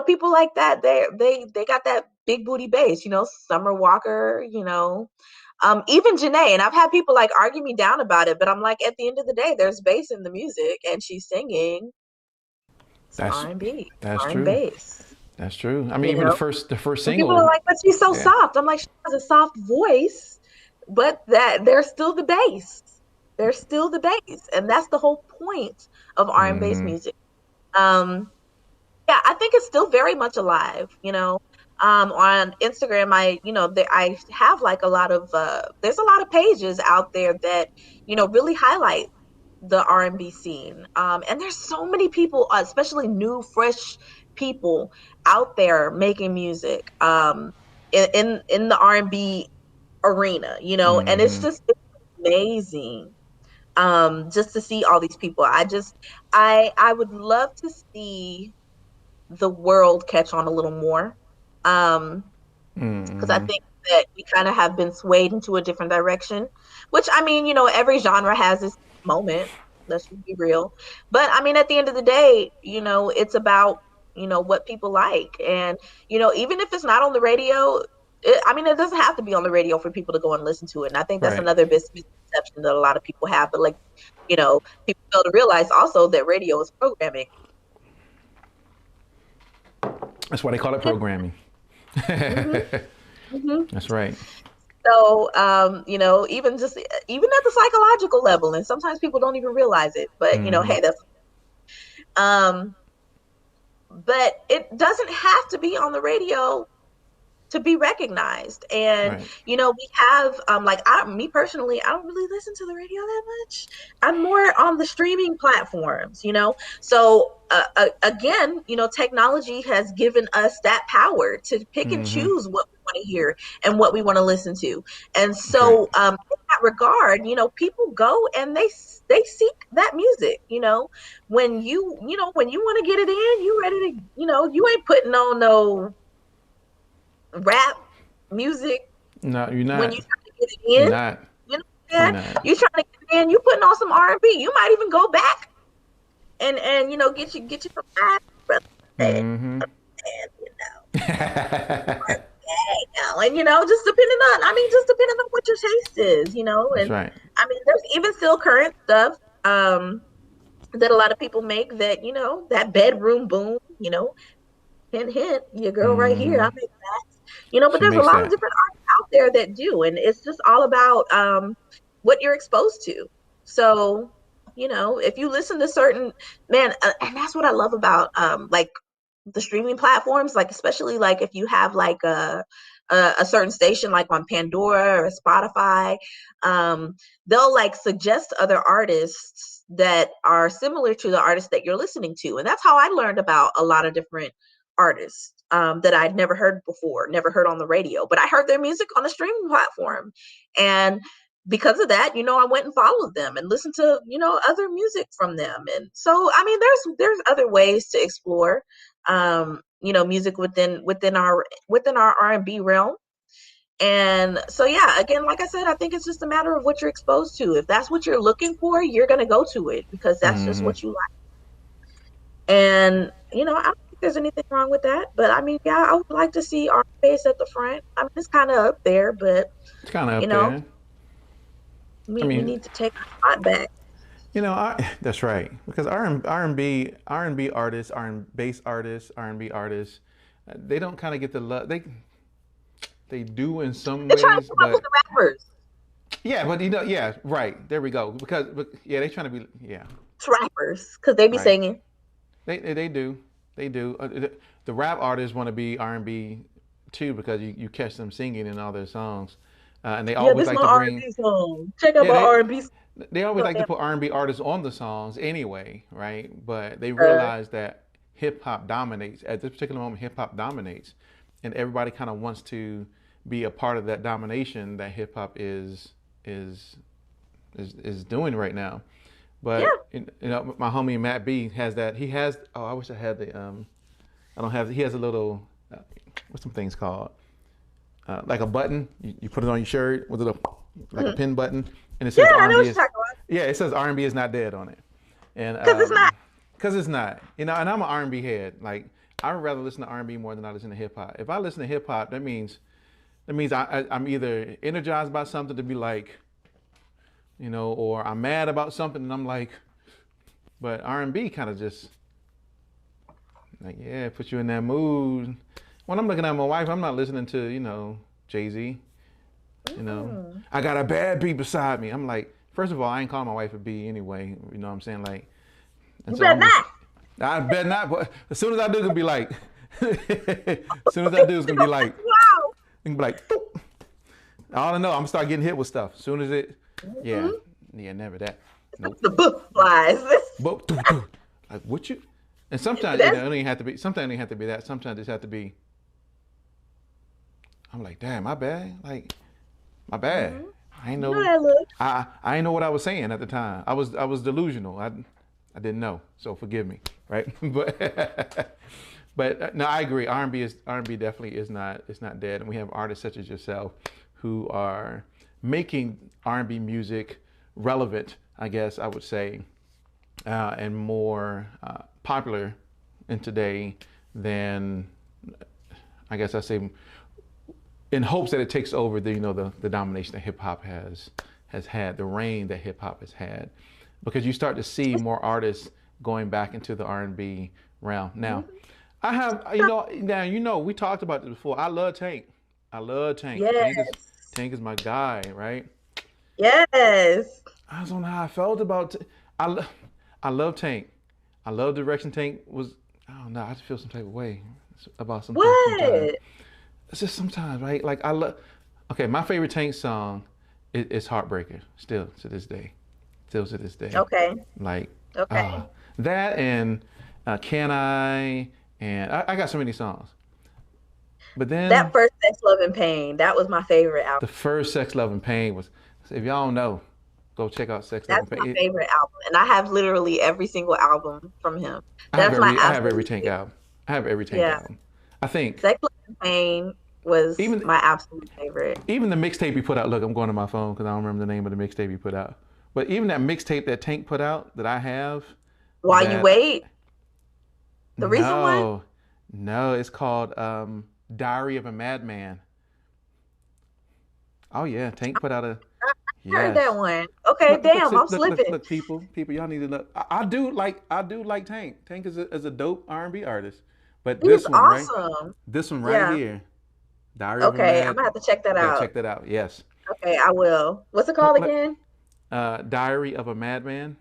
people like that. They got that big booty bass. Summer Walker. Even Janae. And I've had people like argue me down about it, but I'm like, at the end of the day, there's bass in the music, and she's singing. It's That's R&B, that's R and true. bass. That's true. I mean, You even know, the first and people are single, like, "But she's so yeah. soft." I'm like, she has a soft voice, but that there's still the bass. There's still the bass, and that's the whole point of R&B Mm-hmm. music. Um, yeah, I think it's still very much alive. On Instagram, I have like a lot of there's a lot of pages out there that really highlight the R&B scene. And there's so many people, especially new, fresh people out there making music in the R&B arena, and Mm-hmm. it's amazing just to see all these people. I would love to see the world catch on a little more. Because I Mm-hmm. think that we kind of have been swayed into a different direction, which I mean, every genre has its moment. Let's just be real. But I mean, at the end of the day, it's about, what people like. And, even if it's not on the radio, I mean, it doesn't have to be on the radio for people to go and listen to it. And I think that's Right. another misconception that a lot of people have. But like, people fail to realize also that radio is programming. That's why they call it programming. Hmm. Hmm. That's right. So, even at the psychological level, and sometimes people don't even realize it, but Mm-hmm. hey, um, but it doesn't have to be on the radio to be recognized. And Right. we have me personally, I don't really listen to the radio that much. I'm more on the streaming platforms. So again, technology has given us that power to pick and Mm-hmm. choose what we want to hear and what we want to listen to. And That's right. so in that regard, people go and they seek that music. When you want to get it in, you ready to, you ain't putting on no rap music No, you're when not. you trying to get it You're in. not. You know what You're I'm saying? not. You trying to get it in, you putting on some R&B. You might even go back and get you some rap, brother. Mm-hmm. And just depending on what your taste is. That's And right. I mean, there's even still current stuff that a lot of people make that that bedroom boom. Hint, hint, your girl right here. I Mm-hmm. make that. But She there's a makes lot of that. different artists out there that do, and it's just all about what you're exposed to. So, if you listen to certain and that's what I love about like the streaming platforms, like especially like if you have like a certain station like on Pandora or Spotify, they'll like suggest other artists that are similar to the artists that you're listening to, and that's how I learned about a lot of different artists that I'd never heard before, never heard on the radio, but I heard their music on a streaming platform, and because of that, I went and followed them and listened to other music from them. And so I mean, there's other ways to explore music within our R&B realm. And so yeah, again, like I said, I think it's just a matter of what you're exposed to. If that's what you're looking for, you're going to go to it because that's just Mm-hmm. what you like. And I don't think there's anything wrong with that, but I mean, yeah, I would like to see our face at the front. I mean, it's kind of up there, but It's kind of you up know there. I we mean, need to take our spot back. that's right. Because R&B artists, R&B bass artists, R&B artists, they don't kind of get the love. They do in some They're trying to ways, keep up with but the rappers. yeah, but yeah, right. There we go. But yeah, they trying to be, yeah, It's rappers because they be right. singing. They do. They do. The rap artists want to be R&B too because you catch them singing in all their songs, and they Yeah, always this is like my to bring. R&B song. Check out Yeah, my R&B song. they always So like to damn put R&B artists on the songs anyway, right? But they her. realize that hip hop dominates at this particular moment. Hip hop dominates, and everybody kind of wants to be a part of that domination that hip hop is is doing right now. Yeah. But my homie Matt B has that. He has. Oh, I wish I had the. I don't have. He has a little. What's some things called? Like a button. You put it on your shirt with a little, like a Mhm. pin button, and it Yeah, says I know R&B what you're is. talking about. Yeah, it says R&B is not dead on it, and Because it's not. because it's not. And I'm an R&B head. Like I would rather listen to R&B more than I listen to hip hop. If I listen to hip hop, that means I'm either energized by something to be like, or I'm mad about something and I'm like, but R&B kind of just like, yeah, put you in that mood. When I'm looking at my wife, I'm not listening to, Jay-Z. Mm. I got a bad B beside me. I'm like, first of all, I ain't calling my wife a B anyway. You know what I'm saying? Like, and You so better I'm just, not. I bet not. But as soon as I do, it's gonna be like, as soon as I do, it's gonna be like, Wow. boop. I don't know. I'm gonna start getting hit with stuff. As soon as yeah, Mm-hmm. yeah, never that. Nope. The book flies. Boop, like what you? And sometimes it That's don't even have to be. Sometimes it don't have to be that. Sometimes it just have to be. I'm like, damn, my bad. Like, my bad. hmm I ain't You know know. that look. I ain't know what I was saying at the time. I was delusional. I didn't know. So forgive me, right? But no, I agree. R&B definitely is not. It's not dead. And we have artists such as yourself who are making R&B music relevant. I guess I would say, and more popular in today than I guess I say in hopes that it takes over the domination that hip hop has had, the reign that hip hop has had, because you start to see more artists going back into the R&B realm. Now, Mhm. I have we talked about this before. I love Tank. I love Tank. Yes. Tank is Tank is my guy, right? Yes. I don't know how I felt about. I love Tank. I love the direction Tank was. I don't know. I just feel some type of way about some things sometimes. What? It's just sometimes, right? Like I love. Okay, my favorite Tank song is "Heartbreaker." Still to this day. Still to this day. Okay. Like Okay. that and "Can I?" and I got so many songs. But That then first Sex, Love, and Pain, that was my favorite album. the first "Sex, Love, and Pain" was. If y'all don't know, go check out "Sex, Love, and That's Pain." my favorite album. And I have literally every single album from him. That's my I have every absolute Tank favorite. album. I have every Tank Yeah. album. I think Sex, Love, and Pain was even my absolute favorite. even the mixtape he put out. Look, I'm going to my phone because I don't remember the name of the mixtape he put out. But even that mixtape that Tank put out that I have, While You that Wait, the recent one? no, no, it's called Diary of a Madman. Oh yeah, Tank put out a I heard that yes. one. Okay, damn, I'm slipping. Look, people, y'all need to look. I do like Tank. Tank is a dope R&B artist. But He's awesome. this one right Yeah. here, Diary of a Okay, I'm Mad. gonna have to check that You gotta out. check that out. Yes. Okay, I will. What's it called Look, look. again? Diary of a Madman.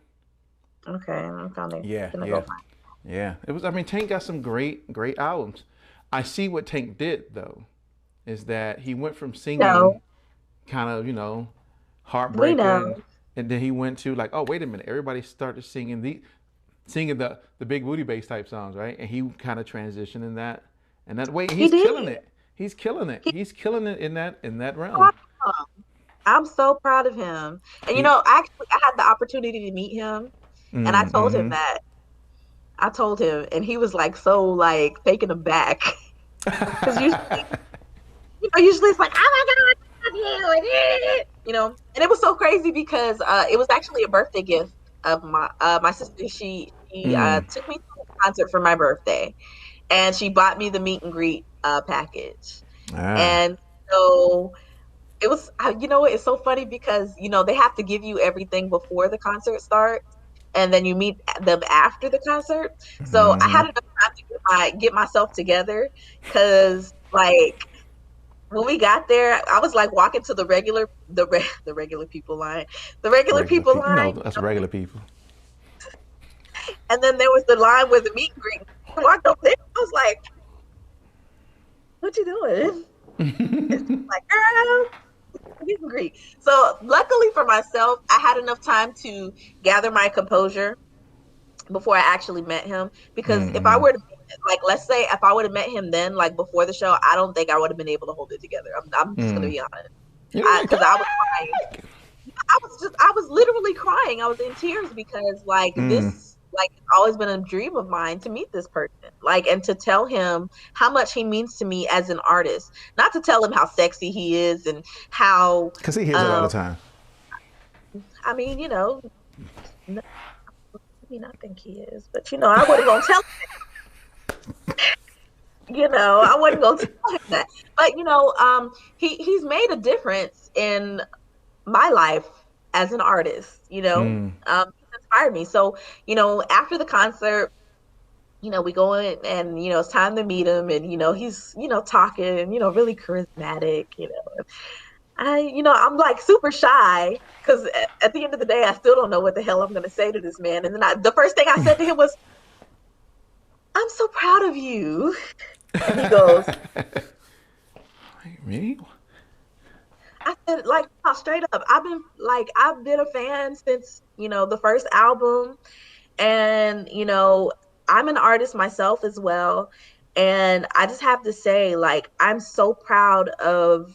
Okay, I'm finally Yeah, gonna go yeah, find. yeah. It was. I mean, Tank got some great albums. I see what Tank did though, is that he went from No, singing kind of we heartbreaker, know. and then he went to like, oh wait a minute, everybody started singing the big booty bass type songs, right? And he kind of transitioned in that, and that way He he's did. killing it. He's killing it. He He's killing it in that realm. I'm so proud of him. And He. I had the opportunity to meet him, and I told him Mm-hmm. that. I told him, and he was like so like taken aback because usually it's like, oh my God, I love you, and it was so crazy because it was actually a birthday gift of my sister. She Mm. took me to a concert for my birthday, and she bought me the meet and greet package, Ah. and so it was, it's so funny because, they have to give you everything before the concert starts, and then you meet them after the concert. So I Mm-hmm. had enough time to get myself together because, like, when we got there, I was like walking to the regular people line, Regular people. You know, us regular people. and then there was the line with the meet and greet. I walked over there, I was like, "What you doing?" It's like, "Girl, meet and greet." So luckily for myself, I had enough time to gather my composure before I actually met him. Because if I Mm-hmm. were to, like, let's say if I would have met him then, like before the show, I don't think I would have been able to hold it together. I'm just gonna Mm. be honest. You know, Because I was crying. I was literally crying. I was in tears because like mm. this, like, it's always been a dream of mine to meet this person, like, and to tell him how much he means to me as an artist. Not to tell him how sexy he is and how, Because he hears it all um, the time. I mean, I think he is, but I wasn't gonna tell I wasn't gonna tell him that. But he's made a difference in my life as an artist. Mm. He's inspired me. So after the concert, we go in and it's time to meet him, and he's talking, really charismatic. I'm like super shy because at the end of the day, I still don't know what the hell I'm going to say to this man. And then the first thing I said to him was, "I'm so proud of you." And he goes, Me? I said, like, no, straight up, I've been a fan since, the first album. And, I'm an artist myself as well. And I just have to say, like, I'm so proud of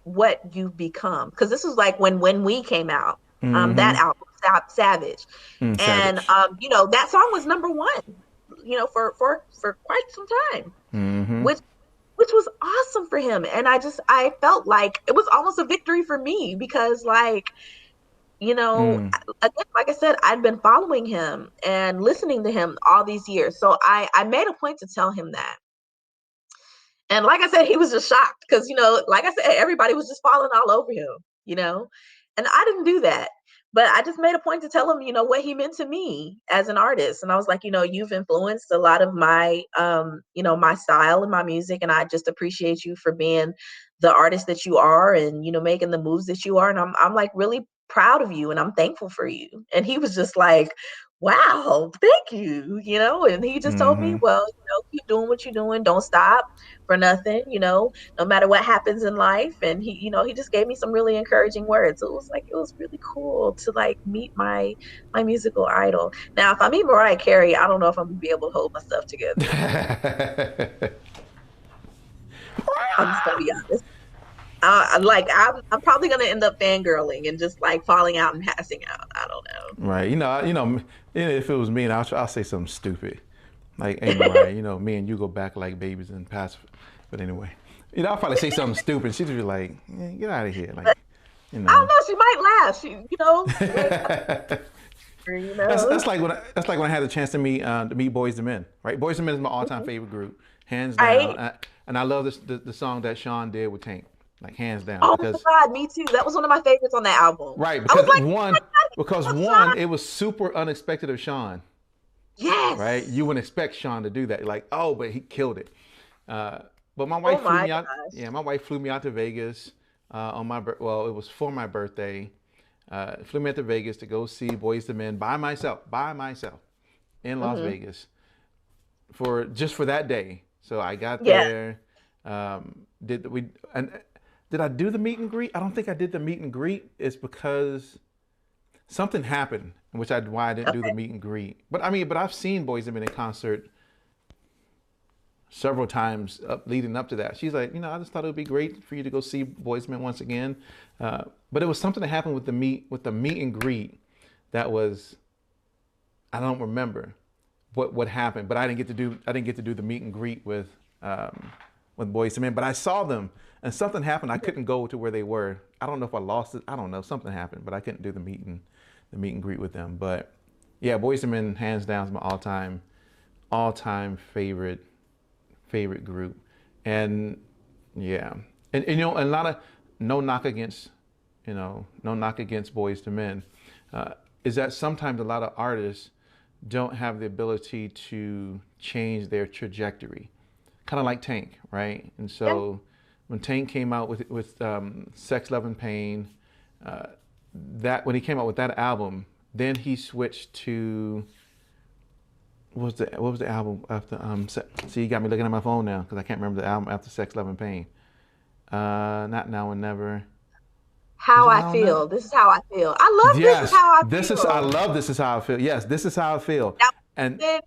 what you've become. Because this was like when We came out, that Mm-hmm. album, Savage. And, Savage. that song was number one, for quite some time, Mm-hmm. which was awesome for him. And I felt like it was almost a victory for me because, like, Mm. again, like I said, I'd been following him and listening to him all these years. So I made a point to tell him that. And like I said, he was just shocked because, like I said, everybody was just falling all over him, and I didn't do that. but I just made a point to tell him, what he meant to me as an artist. And I was like, you've influenced a lot of my, my style and my music. And I just appreciate you for being the artist that you are and, making the moves that you are. And I'm like really proud of you and I'm thankful for you. And he was just like, wow, thank you, and he just told me, Mm-hmm. well, keep doing what you're doing. Don't stop for nothing, no matter what happens in life. And he just gave me some really encouraging words. So it was really cool to like meet my musical idol. Now, if I meet Mariah Carey, I don't know if I'm gonna be able to hold my stuff together. I'm just gonna be honest. I'm probably gonna end up fangirling and just like falling out and passing out. I don't Right. If it was me, I'll say something stupid. Like, hey, Mariah, me and you go back like babies and pass. But anyway, I'll probably say something stupid. She'd be like, get out of here. know. Like, you I don't know. know. She might laugh. Like That's like when I had the chance to meet Boys to Men. Right. Boys to Men is my all-time favorite group, hands down. right. And I love the song that Sean did with Tank, like hands down, Oh because my God, me too. That was one of my favorites on that album. right, I was because like, one, because oh my God, one, it was super unexpected of Sean. Right? yes. You wouldn't expect Sean to do that. Like, oh, but he killed it. Uh, but my Oh wife flew my me out. gosh. Yeah, my wife flew me out to Vegas well, it was for my birthday. Flew me out to Vegas to go see Boys to Men by myself in Las Hmm. Vegas for that day. So I got Yeah. there. Did we and did I do the meet and greet? I don't think I did the meet and greet. It's because something happened, why I didn't do the Okay. meet and greet. But I've seen Boys to Men in concert several times leading up to that. She's like, I just thought it would be great for you to go see Boys to Men once again. But it was something that happened with the meet and greet that was I don't remember what happened, but I didn't get to do the meet and greet with Boys to Men. But I saw them, and something happened. I couldn't go to where they were. I don't know if I lost it. I don't know. Something happened, but I couldn't do the meet and greet with them. But yeah, Boys to Men hands down is my all time favorite group, and yeah, and a lot of no knock against no knock against Boys to Men, is that sometimes a lot of artists don't have the ability to change their trajectory, kind of like Tank, right? And Yeah. so when Tank came out with Sex, Love and Pain, uh, that when he came out with that album, then he switched to what was the album after see, you got me looking at my phone now because I can't remember the album after Sex, Love and Pain. Not Now and Never. Was How it I Now and Never? feel. This is how I feel. I love This Is Yes, How I I Feel. love This Is How I Feel. Yes, This Is How I Feel. Now, And then,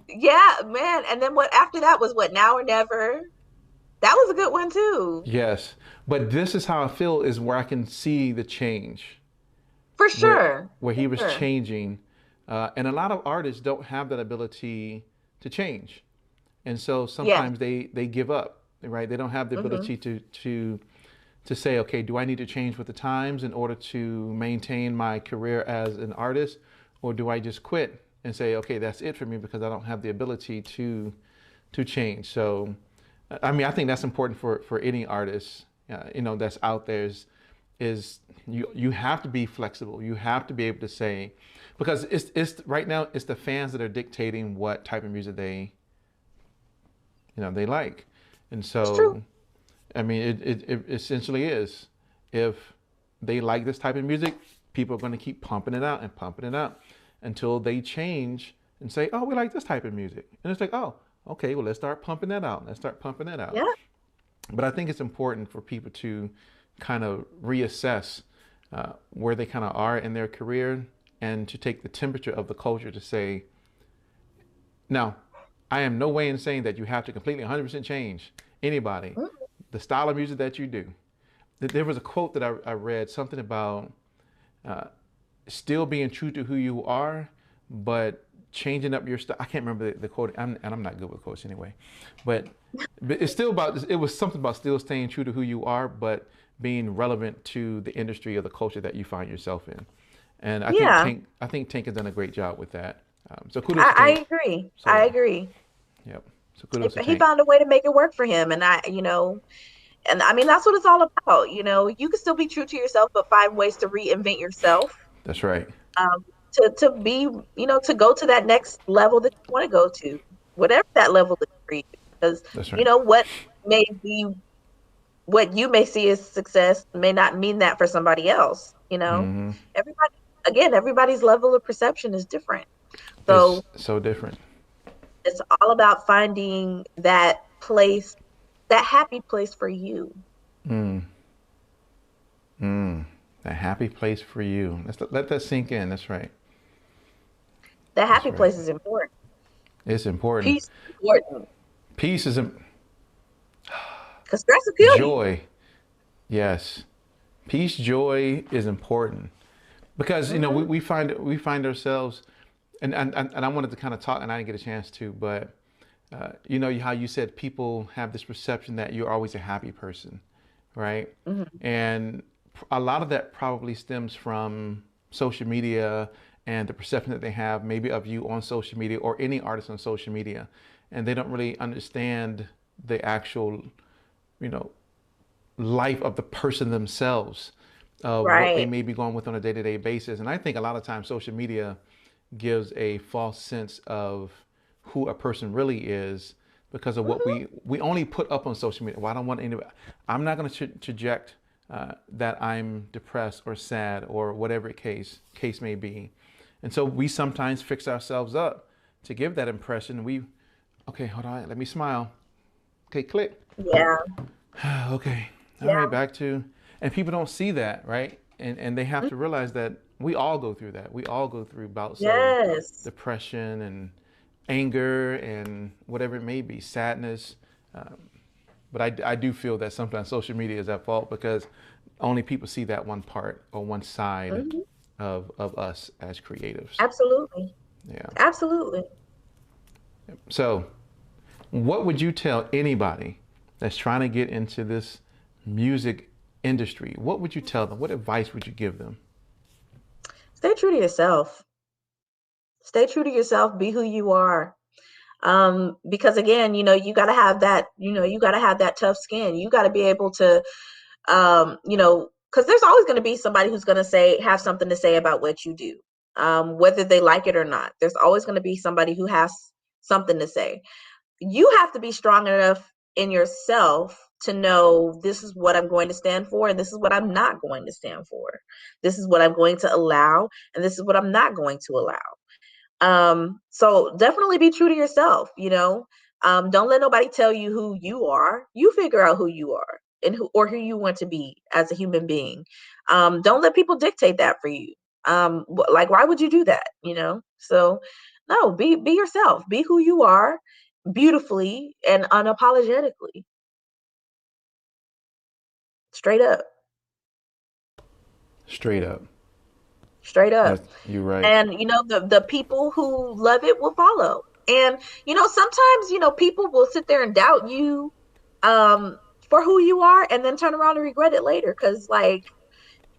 yeah, man. And then what after that was what Now or Never. That was a good one too. yes, but This Is How I Feel is where I can see the change, For where sure. where For he was sure. changing, and a lot of artists don't have that ability to change, and so Yeah. sometimes they give up, right? They don't have the Hmm. ability to say, okay, do I need to change with the times in order to maintain my career as an artist, or do I just quit and say, okay, that's it for me because I don't have the ability to change? So, I think that's important for any artist, that's out there. Is you have to be flexible. You have to be able to say, because it's right now it's the fans that are dictating what type of music they like, and It's true. so it essentially is. If they like this type of music, people are going to keep pumping it out and pumping it out until they change and say, "Oh, we like this type of music," and it's like, "Oh, okay, well, let's start pumping that out. Let's start pumping that out." Yeah. But I think it's important for people to kind of reassess where they kind of are in their career and to take the temperature of the culture to say, now, I am no way in saying that you have to completely 100% change anybody, Mm. the style of music that you do. There was a quote that I read, something about uh, still being true to who you are, but changing up your style. I can't remember the quote, and I'm not good with quotes anyway. But it's still about, it was something about still staying true to who you are, but being relevant to the industry or the culture that you find yourself in. And Yeah. I think Tank has done a great job with that. So kudos to I Tank. agree. I So, agree. yep. So kudos to He Tank. found a way to make it work for him, and and I mean that's what it's all about. You can still be true to yourself, but find ways to reinvent yourself. That's right. um, to be, to go to that next level that you want to go to, whatever that level is for you. Because That's right. what may be what you may see as success may not mean that for somebody else. Hmm. Everybody, again, everybody's level of perception is different. It's So so different. it's all about finding that place, that happy place for you. Mm. Mm. A happy place for you. Let's let that sink in. That's right. That That's happy right. place is important. It's important. Peace is important Peace is because stress will kill you. joy. Yes. Peace, joy is important because Hmm. we find ourselves, and I wanted to kind of talk, and I didn't get a chance to, but how you said people have this perception that you're always a happy person, right? Hmm. And a lot of that probably stems from social media and the perception that they have maybe of you on social media or any artist on social media, and they don't really understand the actual, you know, life of the person themselves, of what they Right. may be going with on a day-to-day basis. And I think a lot of times social media gives a false sense of who a person really is because of what Hmm. we only put up on social media. Well, I don't want anybody. I'm not going to project that I'm depressed or sad or whatever case may be, and so we sometimes fix ourselves up to give that impression. Okay, hold on, let me smile. Okay, click. Yeah. Okay. All right, Yeah. back to, and people don't see that, right? And they have to realize that we all go through that. We all go through bouts of Yes. depression and anger and whatever it may be, sadness. Um, but I do feel that sometimes social media is at fault because only people see that one part or one side Hmm. of us as creatives. Absolutely. Yeah. Absolutely. So, what would you tell anybody that's trying to get into this music industry? What would you tell them? What advice would you give them? Stay true to yourself. Stay true to yourself. Be who you are. Because again, you got to have that, you got to have that tough skin. You got to be able to, because there's always going to be somebody who's going to have something to say about what you do, whether they like it or not. There's always going to be somebody who has something to say. You have to be strong enough in yourself to know this is what I'm going to stand for and this is what I'm not going to stand for. This is what I'm going to allow and this is what I'm not going to allow. So definitely be true to yourself, don't let nobody tell you who you are. You figure out who you are and who you want to be as a human being. Don't let people dictate that for you. Like, why would you do that? So no, be yourself, be who you are beautifully and unapologetically, straight up, Straight up. straight up. That's you're right. And the people who love it will follow. And sometimes people will sit there and doubt you um for who you are and then turn around and regret it later because like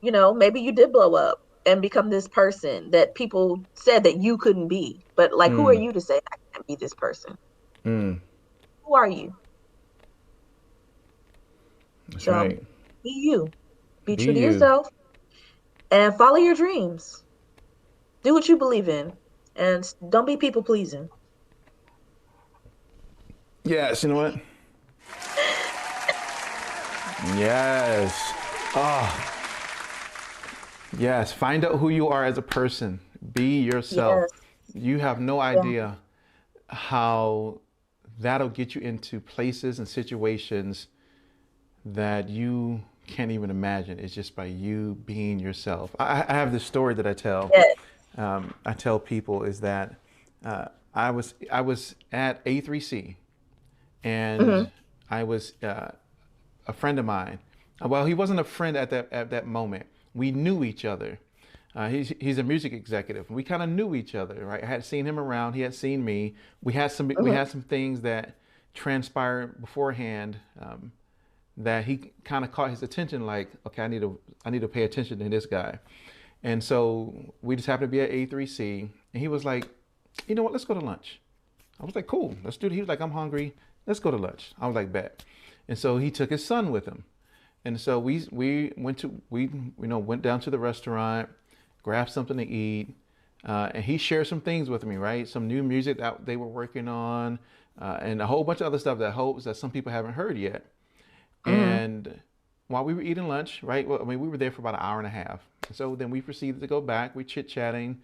maybe you did blow up and become this person that people said that you couldn't be, but like who are Mm, you to say I can't be this person? mm, Who are you? that's So right. be you, be Be true to you. yourself and follow your dreams, do what you believe in, and don't be people pleasing. Yes, you know what? Yes. Oh, yes. Find out who you are as a person. Be yourself. Yes. You have no Yeah. idea how that'll get you into places and situations that you can't even imagine. It's just by you being yourself. I have this story that I tell. Yes. I tell people is that I was at A3C and Hmm. I was a friend of mine. Well, he wasn't a friend at that moment. We knew each other. He's a music executive. We kind of knew each other, right? I had seen him around. He had seen me. We had some things that transpired beforehand that he kind of caught his attention. Like, okay, I need to pay attention to this guy. And so we just happened to be at A3C, and he was like, you know what? Let's go to lunch. I was like, cool, let's do it. He was like, I'm hungry. Let's go to lunch. I was like, bet. And so he took his son with him. And so we went down to the restaurant. grab something to eat. And he shared some things with me, right? Some new music that they were working on, and a whole bunch of other stuff that some people haven't heard yet. Mm-hmm. And while we were eating lunch, right? Well, I mean, we were there for about an hour and a half. So then we proceeded to go back. We chit-chatting,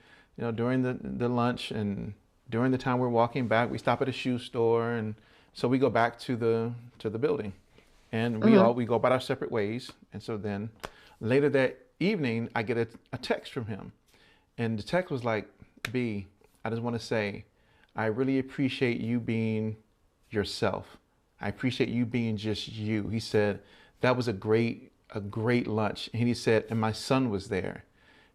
during the lunch, and during the time we're walking back, we stop at a shoe store, and so we go back to the building, and Mm-hmm. we go about our separate ways. And so then later that evening, I get a text from him, and the text was like, "B, I just want to say, I really appreciate you being yourself. I appreciate you being just you." He said, "That was a great lunch." And he said, "And my son was there."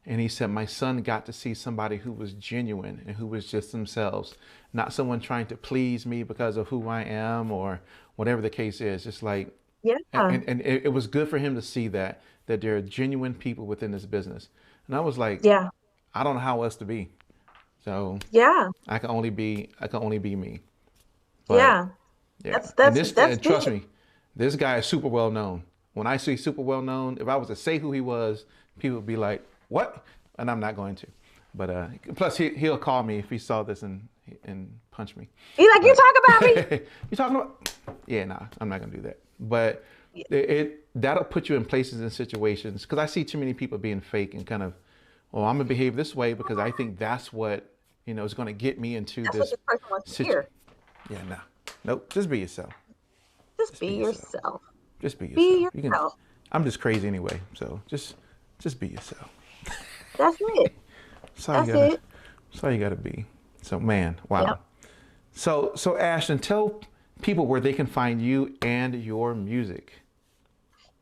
And he said, "My son got to see somebody who was genuine and who was just themselves, not someone trying to please me because of who I am or whatever the case is." Just like, Yeah. and it was good for him to see that there are genuine people within this business. And I was like, Yeah. I don't know how else to be. So Yeah. I can only be me. But Yeah. yeah, That's and big. trust me, this guy is super well known. When I say super well known, if I was to say who he was, people would be like, "What?" And I'm not going to. But plus he'll call me if he saw this and punch me. He's like, you But talk about me. you talking about? Yeah, nah, I'm not gonna do that. But it that'll put you in places and situations, because I see too many people being fake and kind of, well, I'm gonna behave this way because I think that's what is gonna get me into That's what this this person wants to situation. hear. Yeah, nah, nope. Just be yourself. Just Just be be yourself. yourself. Just be Be yourself. You can. yourself. I'm just crazy anyway, so just be yourself. That's it. That's all you That's gotta. it. That's all you gotta be. So man, Yep. wow. So Ashton, tell people where they can find you and your music.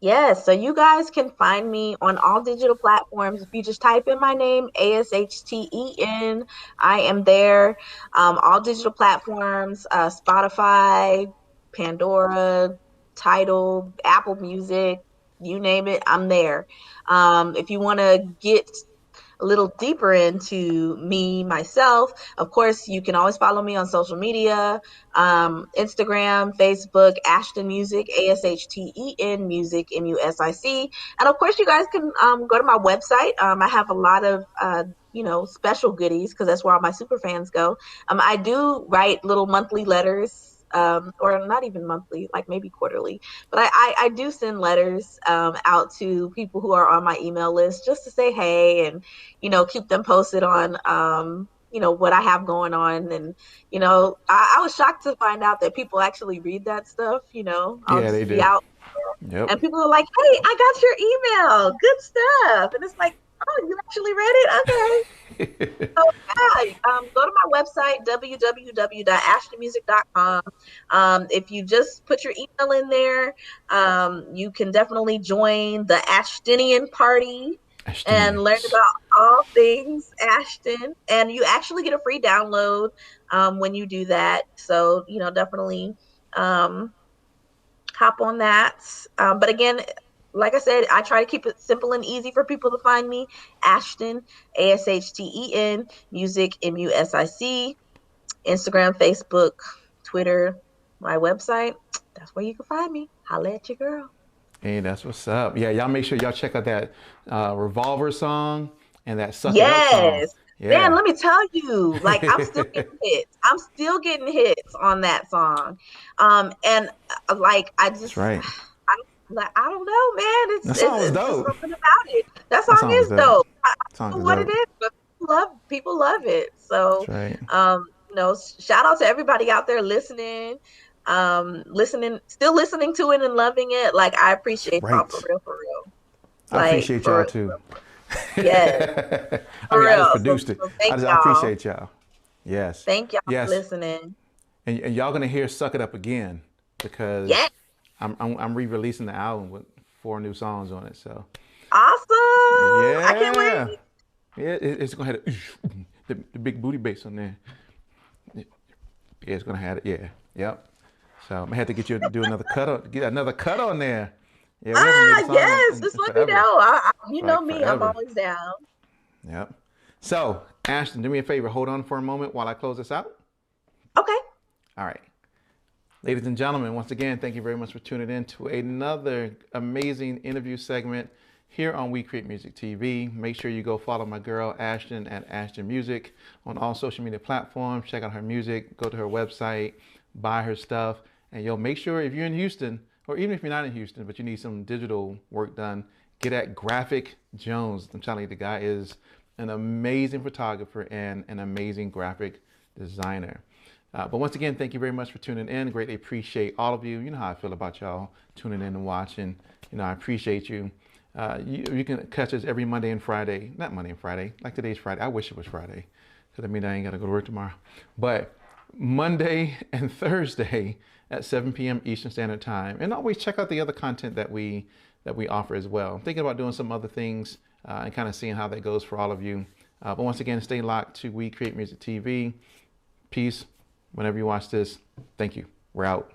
Yes, so you guys can find me on all digital platforms. If you just type in my name, Ashten, I am there. All digital platforms, Spotify, Pandora, Tidal, Apple Music, you name it, I'm there. If you want to get a little deeper into me, myself, of course, you can always follow me on social media, Instagram, Facebook, Ashton Music, Ashten Music, Music. And of course, you guys can go to my website. I have a lot of special goodies because that's where all my super fans go. I do write little monthly letters, or not even monthly, like maybe quarterly. But I do send letters out to people who are on my email list just to say hey, and keep them posted on what I have going on. And I was shocked to find out that people actually read that stuff. I'll Yeah, they just be do. out Yep. and people are like, "Hey, I got your email. Good stuff." And it's like, "Oh, you actually read it? Okay." So yeah, go to my website, www.ashtonmusic.com. If you just put your email in there, you can definitely join the Ashtenian party and learn Ashtenians. about all things Ashton. And you actually get a free download when you do that. So, definitely um, hop on that. But again, like I said, I try to keep it simple and easy for people to find me. Ashten, Ashten, Music, Music, Instagram, Facebook, Twitter, my website. That's where you can find me. Holla at your girl. Hey, that's what's up. Yeah, y'all make sure y'all check out that Revolver song and that Suck It Up song. Yes. Man, Yeah. let me tell you, like I'm still getting hits. I'm still getting hits on that song. And like I That's just right. I don't know, man. That song was It's just dope. something about it. That That song song was is dope. dope. That I song don't is know what it dope. is, but people love it. That's So right. shout out to everybody out there still listening to it and loving it. Like I That's appreciate y'all for right. real, for real. I Like appreciate for y'all real, too. yes, I for mean, I just real. So, produced it. so thank I y'all. appreciate y'all. Yes. Thank y'all for Yes. listening. And y'all gonna hear "Suck It Up" again Yes. because I'm re-releasing the album with 4 new songs on it. So Awesome. I can't yeah, wait. yeah, it's gonna have the big booty bass on there. Yeah, it's gonna have it. Yeah, yep. So I'm gonna have to get another cut on there. Yeah, we haven't made a song Yes. Just in let me forever, know. You know like me. I'm forever. always down. Yep. So Ashton, do me a favor. Hold on for a moment while I close this out. Okay. All right. Ladies and gentlemen, once again, thank you very much for tuning in to another amazing interview segment here on We Create Music TV. Make sure you go follow my girl Ashton at Ashton Music on all social media platforms. Check out her music, go to her website, buy her stuff, and you'll make sure if you're in Houston, or even if you're not in Houston, but you need some digital work done, get at Graphic Jones. I'm telling you, the guy is an amazing photographer and an amazing graphic designer. But once again, thank you very much for tuning in. Greatly appreciate all of you. You know how I feel about y'all tuning in and watching. You know, I appreciate you. You can catch us every Monday and Friday. Not Monday and Friday, like today's Friday. I wish it was Friday, because I mean I ain't got to go to work tomorrow. But Monday and Thursday at 7 p.m. Eastern Standard Time. And always check out the other content that we offer as well. I'm thinking about doing some other things and kind of seeing how that goes for all of you. But once again, stay locked to We Create Music TV. Peace. Whenever you watch this, thank you. We're out.